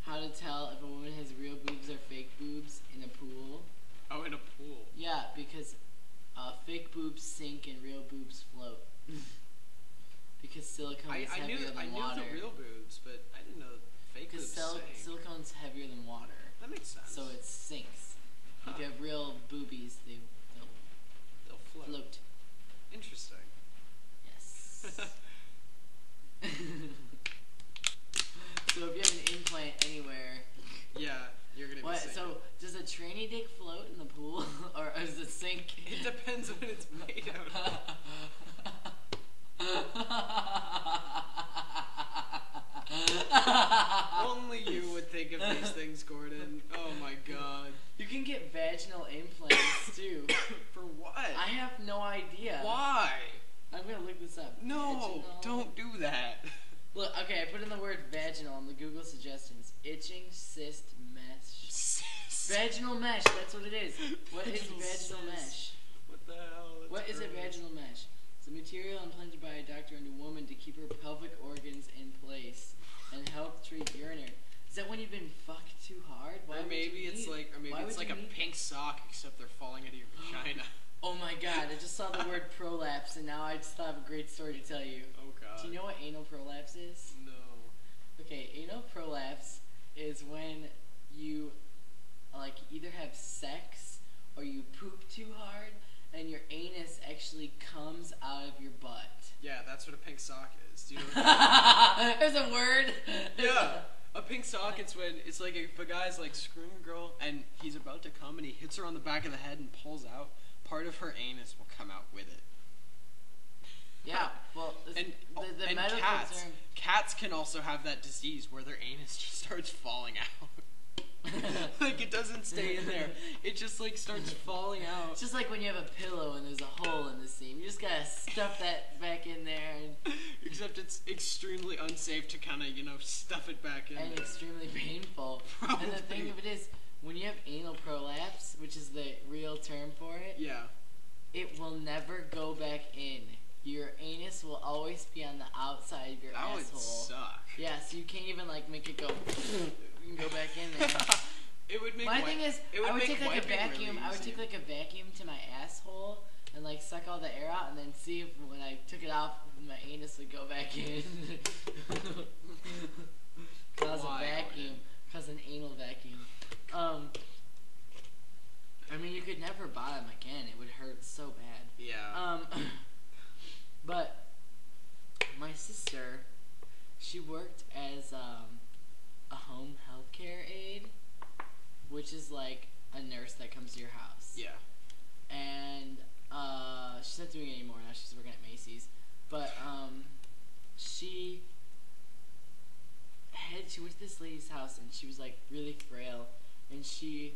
how to tell if a woman has real boobs or fake boobs in a pool. Oh, in a pool. Yeah, because fake boobs sink and real boobs float. Because silicone is heavier than water. I knew the real boobs, but I didn't know fake boobs sank. Silicone's heavier than water. That makes sense. So it sinks. Huh. If you have real boobies, they'll float. Interesting. Yes. So if you have an implant anywhere, yeah, you're gonna be sinking. So does a tranny dick float in the pool, or does it sink? It depends what it's made out of. Only you would think of these things, Gordon. Oh my god. You can get vaginal implants too. For what? I have no idea. Why? I'm gonna look this up. No, Vaginal. don't do that. Look, okay, I put in the word vaginal in the Google suggestions. Itching, cyst, mesh. Vaginal mesh, that's what it is. What is vaginal mesh? What the hell? What is a vaginal mesh? It's a material implanted by a doctor into a woman to keep her pelvic organs in place and help treat urinary. Is that when you've been fucked too hard? Or maybe it's like a pink sock, except they're falling out of your vagina. Oh my god, I just saw the word prolapse and now I just have a great story to tell you. Oh god. Do you know what anal prolapse is? No. Okay, anal prolapse is when you either have sex or you poop too hard and your anus actually comes out of your butt. Yeah, that's what a pink sock is. Do you know what that is? There's a word. Yeah. A pink sock, it's when, it's like if a guy's like screwing a girl and he's about to come and he hits her on the back of the head and pulls out, part of her anus will come out with it. Yeah, well, the medical term... Cats can also have that disease where their anus just starts falling out. Like, it doesn't stay in there. It just, like, starts falling out. It's just like when you have a pillow and there's a hole in the seam. You just gotta stuff that back in there. Except it's extremely unsafe to kind of, stuff it back in and there. Extremely painful. Probably. And the thing of it is, when you have anal prolapse, which is the real term for it, Yeah. it will never go back in. Your anus will always be on the outside of your That would asshole. suck. Yeah, so you can't even like make it go. You can go back in there. It would make. My thing is, it would I would make take like a wiping vacuum. really I would easy. take like a vacuum to my asshole and like suck all the air out, and then see if when I took it off, my anus would go back in. Cause Why, a vacuum. Gordon? Cause an anal vacuum. I mean, you could never bottom again. It would hurt so bad. Yeah. But my sister, she worked as a home healthcare aide, which is like a nurse that comes to your house. Yeah. And she's not doing it anymore now. She's working at Macy's. But she went to this lady's house, and she was like really frail, and she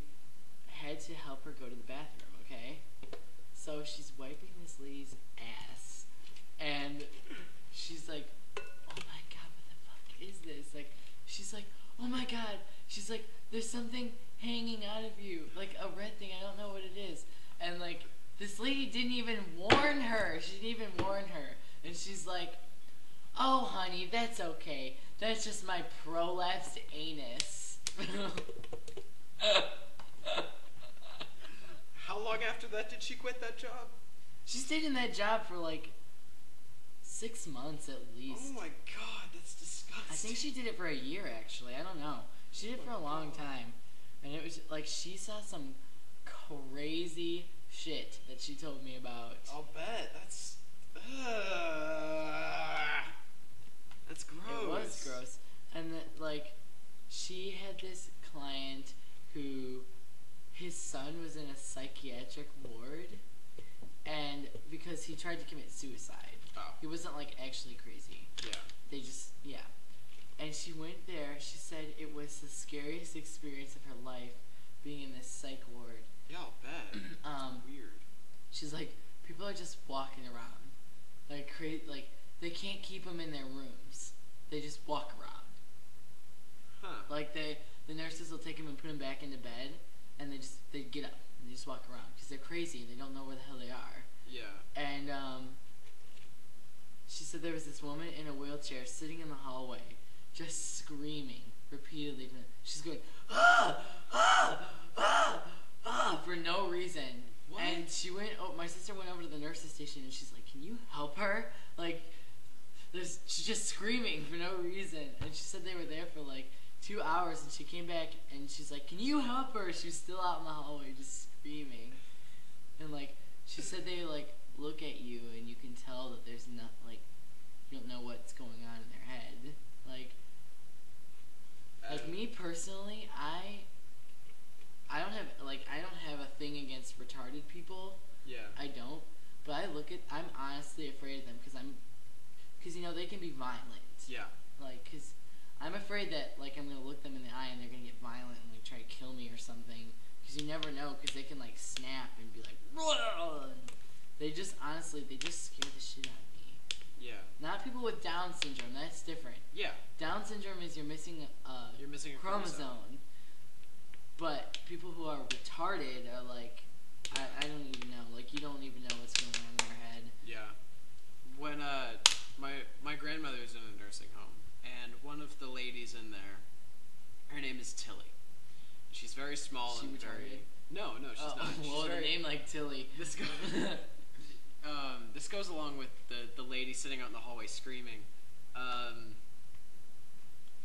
had to help her go to the bathroom. Okay, so she's wiping this lady's ass, and she's like, "Oh my god, what the fuck is this?" Like, she's like, "Oh my god," she's like, "There's something hanging out of you, like a red thing. I don't know what it is." And like, this lady didn't even warn her. She didn't even warn her, and she's like, "Oh, honey, that's okay. That's just my prolapsed anus." How long after that did she quit that job? She stayed in that job for like 6 months at least. Oh my god, that's disgusting. I think she did it for a year actually. I don't know. She did it for a long time, and it was like she saw some crazy shit that she told me about. I'll bet. That's gross. It was gross. And like, she had this client who, his son was in a psychiatric ward, and because he tried to commit suicide. Oh. He wasn't like actually crazy. Yeah. They just, yeah. And she went there. She said it was the scariest experience of her life being in this psych ward. Yeah, I'll bet. Weird. She's like, people are just walking around, like like they can't keep them in their rooms. They just walk around. Huh. Like the nurses will take them and put them back into bed, and they get up and they just walk around because they're crazy and they don't know where the hell they are. Yeah. And she said there was this woman in a wheelchair sitting in the hallway, just screaming repeatedly. She's going, "Ah, ah, ah, ah," for no reason. What? And my sister went over to the nurse's station, and she's like, "Can you help her? Like, she's just screaming for no reason." And she said they were there for like 2 hours, and she came back, and she's like, "Can you help her?" She was still out in the hallway, just screaming. And like, she said they like look at you, and you can tell that there's not like, you don't know what's going on in their head. Like me personally, I don't have a thing against retarded people. Yeah. I don't. But I'm honestly afraid of them because you know they can be violent. Yeah. Like, cause I'm afraid that like I'm gonna look them in the eye and they're gonna get violent and like try to kill me or something. Cause you never know. Cause they can like snap and be like, "Whoa!" And they just scare the shit out of me. Yeah. Not people with Down syndrome. That's different. Yeah. Down syndrome is you're missing a chromosome. But people who are retarded are like, I don't even know. Like, you don't even know what's going on in their head. Yeah. When my grandmother's in a nursing home, and one of the ladies in there, her name is Tilly. She's very small She and very. retarded? No, she's not. She's Well, very, a name like Tilly. This goes. This goes along with the lady sitting out in the hallway screaming.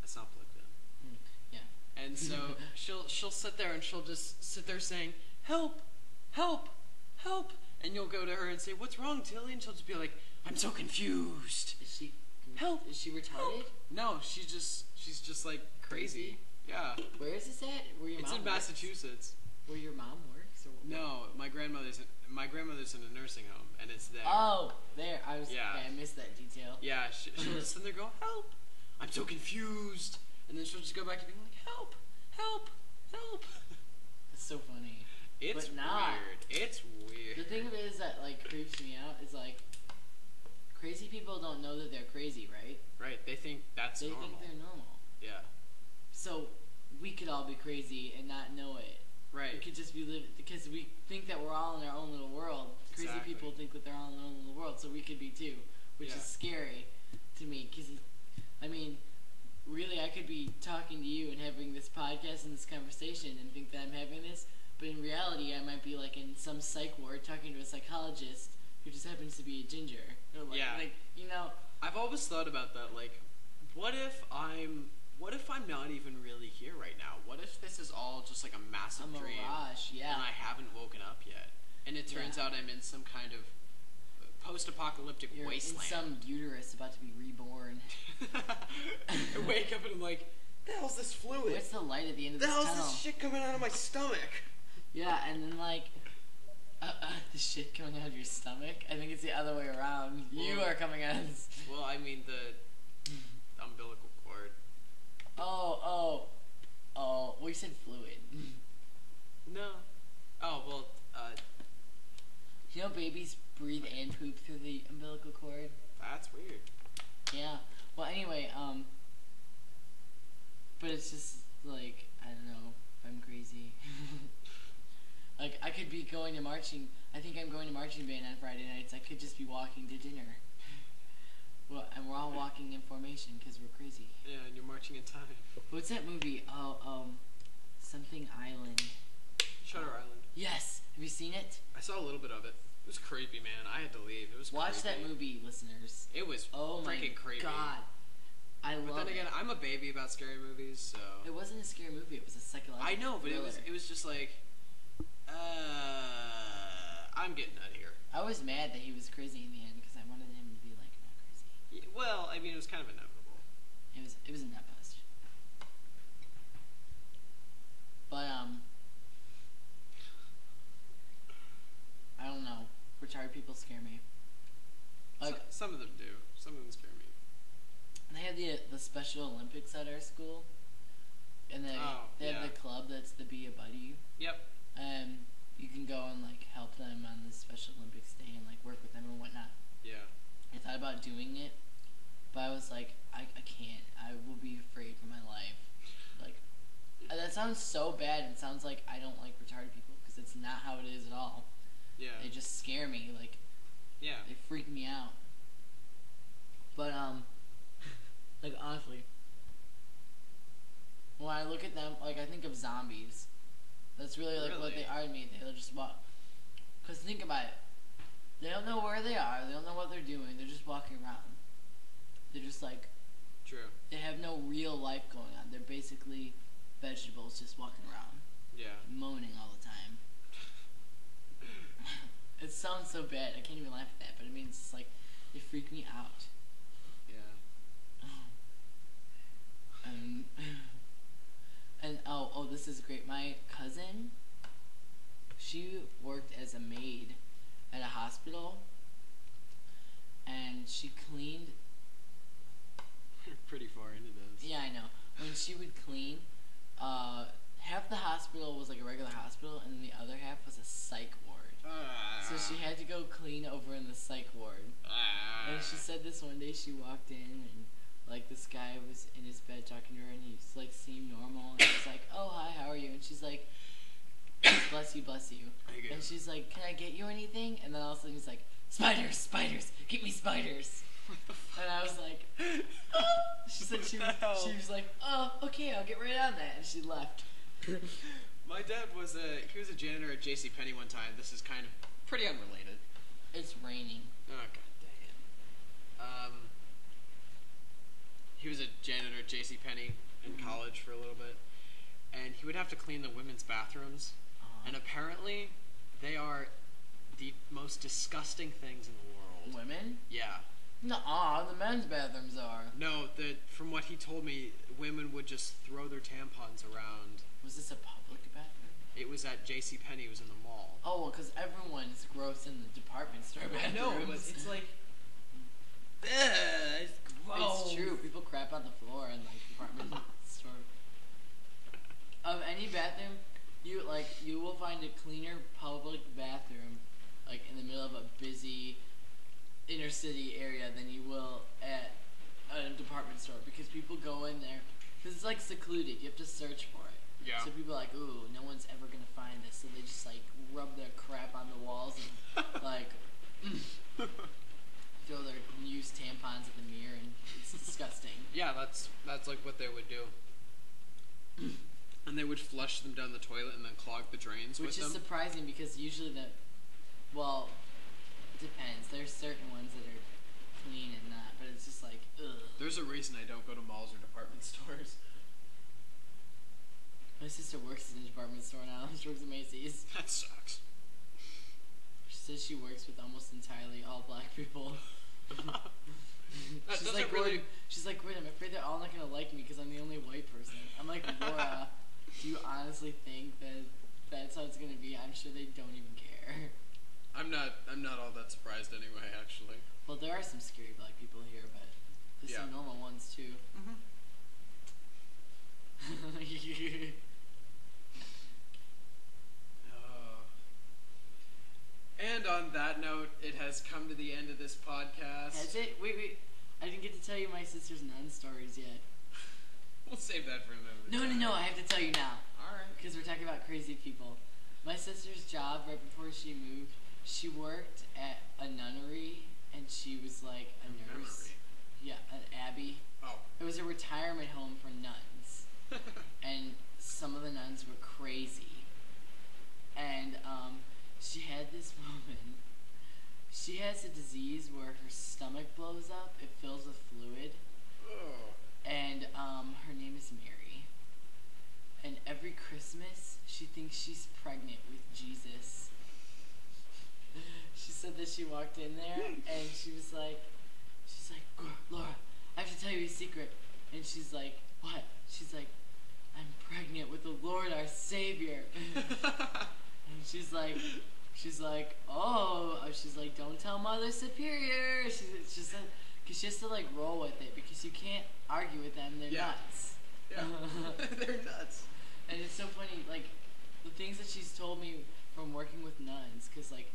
It's not plugged in. Yeah. And so she'll sit there and she'll just sit there saying, "Help, help, help," and you'll go to her and say, "What's wrong, Tilly?" And she'll just be like, "I'm so confused." Is she Help. Is she retarded? No, she's just like crazy. Yeah. Where is this at? Where your It's mom in works? Massachusetts. Where your mom works? Or No, my grandmother's in a nursing home, and it's there. Oh, there. Yeah. Okay, I missed that detail. Yeah, she'll just sit there and go, "Help! I'm so confused," and then she'll just go back to being like, "Help! Help! Help!" It's so funny. It's But not. weird. It's weird. The thing of it is that like creeps me out is like crazy people don't know that they're crazy, right? Right? They think that's They normal. think they're normal. Yeah. So we could all be crazy and not know it. Right. We could just be living because we think that we're all in our own little world. Crazy Exactly. people think that they're all in their own little world, so we could be too, which Yeah. is scary to me. Because, I mean, really, I could be talking to you and having this podcast and this conversation and think that I'm having this, but in reality, I might be like in some psych ward talking to a psychologist who just happens to be a ginger. Or like, Yeah. like, you know, I've always thought about that. Like, what if I'm not even really here right now? What if this is all just like a massive a dream, mirage. Yeah. and I haven't woken up yet? And it turns Yeah. out I'm in some kind of post-apocalyptic You're wasteland. in some uterus about to be reborn. I wake up and I'm like, the hell's this fluid? Where's the light at the end of The this hell's tunnel? this shit coming out of my stomach? Yeah, and then like the shit coming out of your stomach. I think it's the other way around. You Well- are coming out of this. Well, I mean the umbilical cord. Oh. We said fluid. No. Oh well. You know babies breathe and poop through the umbilical cord? That's weird. Yeah. Well, anyway, but it's just like, I don't know if I'm crazy. Like, I could be going to marching. I think I'm going to marching band on Friday nights. I could just be walking to dinner. Well, and we're all walking in formation because we're crazy. Yeah, and you're marching in time. What's that movie? Oh, something Island. Shutter Island. Yes. Have you seen it? I saw a little bit of it. It was creepy, man. I had to leave. It was Watch creepy. that movie, listeners. It was Oh my freaking creepy. god. I But love then again, it. I'm a baby about scary movies, so It wasn't a scary movie. It was a psychological I know, but thriller. it was just like, I'm getting out of here. I was mad that he was crazy in the end because I wanted him to be like not crazy. Yeah, well, I mean, it was kind of inevitable. It was a nut bust. But I don't know. Retired people scare me. Like Some of them do. Some of them scare me. they have the Special Olympics at our school, and they have yeah. the club that's the Be a Buddy, Yep. and you can go and like help them on the Special Olympics day and like work with them and whatnot. Yeah. I thought about doing it, but I was like, I can't. I will be afraid for my life. Like, that sounds so bad. It sounds like I don't like retarded people because it's not how it is at all. Yeah. They just scare me. Like, Yeah. they freak me out. But like honestly, when I look at them, like I think of zombies. That's really like what Really? they are to me. They'll just walk. Cause think about it. They don't know where they are. They don't know what they're doing. They're just walking around. They're just like, True. they have no real life going on. They're basically vegetables just walking around, Yeah. moaning all the time. It sounds so bad. I can't even laugh at that, but it means it's like they freak me out. Yeah. And this is great. My cousin, she worked as a maid at a hospital, and she cleaned. You're pretty far into this. Yeah, I know. When she would clean, half the hospital was like a regular hospital, and then the other half was a psych ward. So she had to go clean over in the psych ward. And she said this one day she walked in and like this guy was in his bed talking to her and he like seemed normal and he's like, "Oh hi, how are you?" And she's like, bless you. Thank you. And she's like, "Can I get you anything?" And then all of a sudden he's like, spiders, get me spiders." And I was like, oh. She said she was like, "Oh, okay, I'll get right on that," and she left. My dad was a janitor at JCPenney one time. This is kind of pretty unrelated. It's raining. Oh god dang it. He was a janitor at JCPenney in college for a little bit, and he would have to clean the women's bathrooms. And apparently, they are the most disgusting things in the world. Women? Yeah. Nuh-uh, the men's bathrooms are. No, from what he told me, women would just throw their tampons around. Was this a public bathroom? It was at JCPenney. It was in the mall. Oh, well, because everyone's gross in the department store I bathrooms. know, but it's like, it's gross. It's true. People crap on the floor in like department store. Of any bathroom, you will find a cleaner public bathroom like in the middle of a busy inner city area than you will at a department store because people go in there Because it's like secluded. You have to search for it. Yeah. So people are like, ooh, no one's ever gonna find this. So they just like rub their crap on the walls and like throw their used tampons at the mirror, and it's disgusting. Yeah, that's like what they would do. And they would flush them down the toilet and then clog the drains Which with is them. surprising because usually it depends. There's certain ones that are clean and not, but it's just like, ugh. There's a reason I don't go to malls or department stores. My sister works in a department store now. She works at Macy's. That sucks. She says she works with almost entirely all black people. That She's doesn't like, really. Gordon, I'm afraid they're all not gonna like me because I'm the only white person. I'm like, Laura, do you honestly think that that's how it's gonna be? I'm sure they don't even care. I'm not all that surprised anyway. Actually. Well, there are some scary black people here, but there's some normal ones too. And on that note, it has come to the end of this podcast. Has it? Wait. I didn't get to tell you my sister's nun stories yet. We'll save that for another time. No. I have to tell you now. Alright. Because we're talking about crazy people. My sister's job right before she moved, she worked at a nunnery, and she was like a nurse. Yeah, an abbey. Oh. It was a retirement home for nuns. And some of the nuns were crazy. And she had this woman. She has a disease where her stomach blows up. It fills with fluid. Oh. And her name is Mary. And every Christmas, she thinks she's pregnant with Jesus. She said that she walked in there, and she's like, Laura, I have to tell you a secret. And she's like, what? She's like, I'm pregnant with the Lord our Savior. And she's like, oh, she's like, don't tell Mother Superior. She's just, because she has to like roll with it because you can't argue with them. They're nuts. Yeah, they're nuts. And it's so funny, like the things that she's told me from working with nuns, because like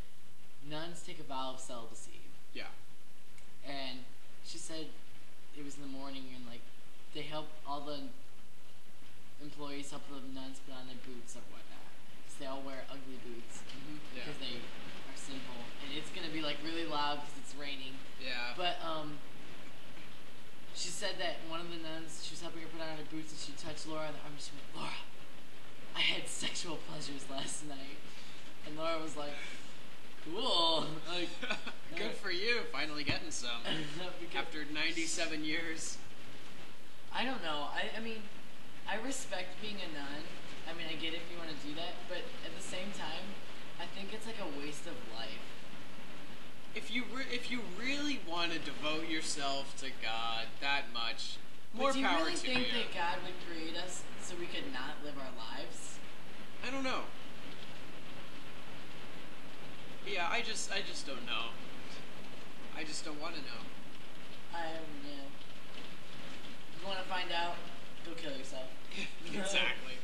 nuns take a vow of celibacy. Yeah. And she said it was in the morning, and like they help all the employees help the nuns put on their boots or whatnot, because they all wear ugly boots because they are sinful, and it's gonna be like really loud because it's raining. Yeah. But she said that one of the nuns, she was helping her put on her boots, and she touched Laura on the arm, and she went, Laura, I had sexual pleasures last night. And Laura was like, cool. Like, good for you, finally getting some. After 97 years. I don't know. I mean, I respect being a nun. I mean, I get if you want to do that, but at the same time, I think it's like a waste of life. If you really want to devote yourself to God that much, more But do you power really to think you. that God would create us so we could not live our lives? I don't know. Yeah, I just don't know. I just don't want to know. Yeah. If you want to find out, go kill yourself. Exactly.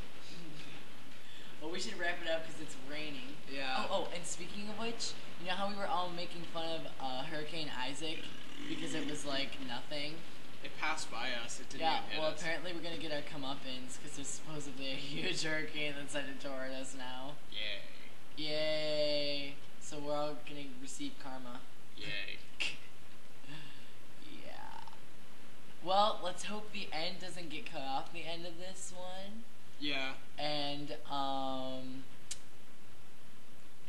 Well, we should wrap it up because it's raining. Yeah. Oh, and speaking of which, you know how we were all making fun of Hurricane Isaac because it was like nothing? It passed by us. It didn't even hit us. Apparently we're going to get our comeuppance because there's supposedly a huge hurricane that's headed toward us now. Yay. Yay. So we're all going to receive karma. Yay. Yeah. Well, let's hope the end doesn't get cut off the end of this one. Yeah. And,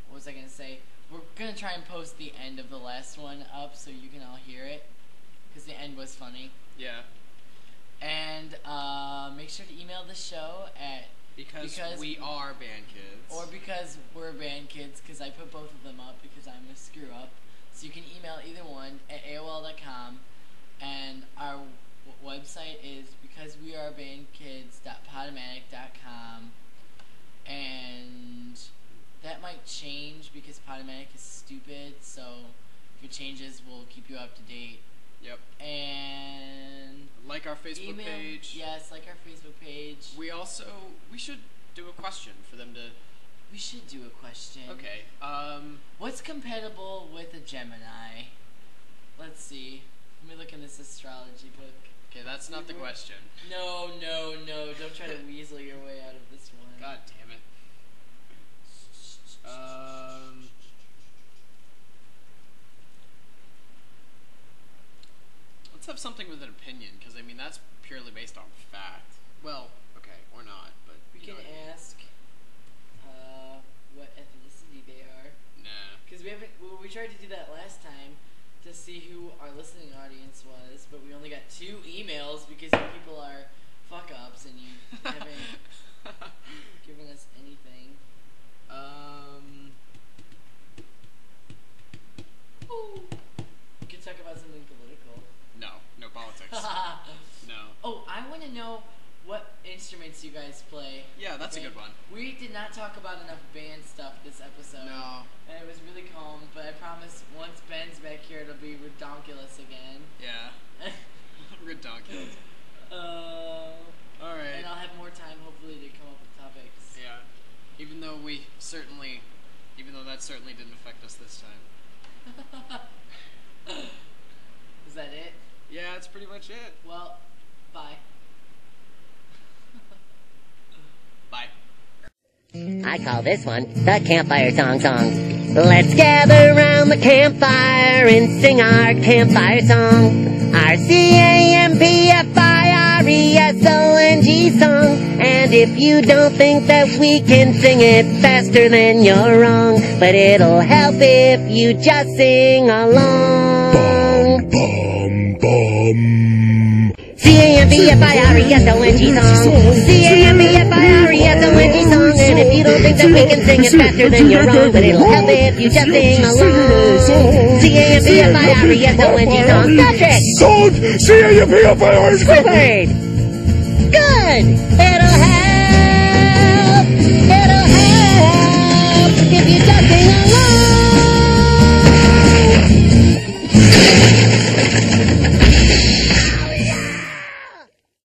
what was I going to say? We're going to try and post the end of the last one up so you can all hear it. Because the end was funny. Yeah. And, make sure to email the show at... Because we are band kids. Or because we're band kids, because I put both of them up because I'm a screw up. So you can email either one at AOL.com. And our website is becausewearebandkids.podomatic.com. And that might change because Podomatic is stupid, so if it changes, we'll keep you up to date. Yep. And like our Facebook page. Yes, like our Facebook page. We should do a question for them to... We should do a question. Okay. What's compatible with a Gemini? Let's see. Let me look in this astrology book. Okay, that's not the question. No, no, no. Don't try to weasel your way out of this one. God damn it. Let's have something with an opinion, because I mean that's purely based on fact. Well, okay, or not, but We you can know what I mean. ask what ethnicity they are. Nah. Because we haven't. Well, we tried to do that last time to see who our listening audience was, but we only got 2 emails because you people are fuck ups and you haven't given us anything. Ooh. We could talk about something political. No politics. No. Oh, I want to know what instruments you guys play. Yeah, that's a good one. We did not talk about enough band stuff this episode. No. And it was really calm, but I promise once Ben's back here, it'll be redonkulous again. Yeah. Redonkulous. Alright. And I'll have more time, hopefully, to come up with topics. Yeah. Even though that certainly didn't affect us this time. Is that it? Yeah, that's pretty much it. Well, bye. Bye. I call this one the Campfire Song. Let's gather round the campfire and sing our campfire song. Our CAMPFIRESONG song. And if you don't think that we can sing it faster, then you're wrong. But it'll help if you just sing along. CAMPFIRESONG song. CAMPFIRESONG song. And if you don't think that we can sing it faster, then you're wrong. But it'll help if you just sing along. CAMPFIRESONG song. Patrick! Sold! CAMPFIRESONG! Clifford! Good! It'll help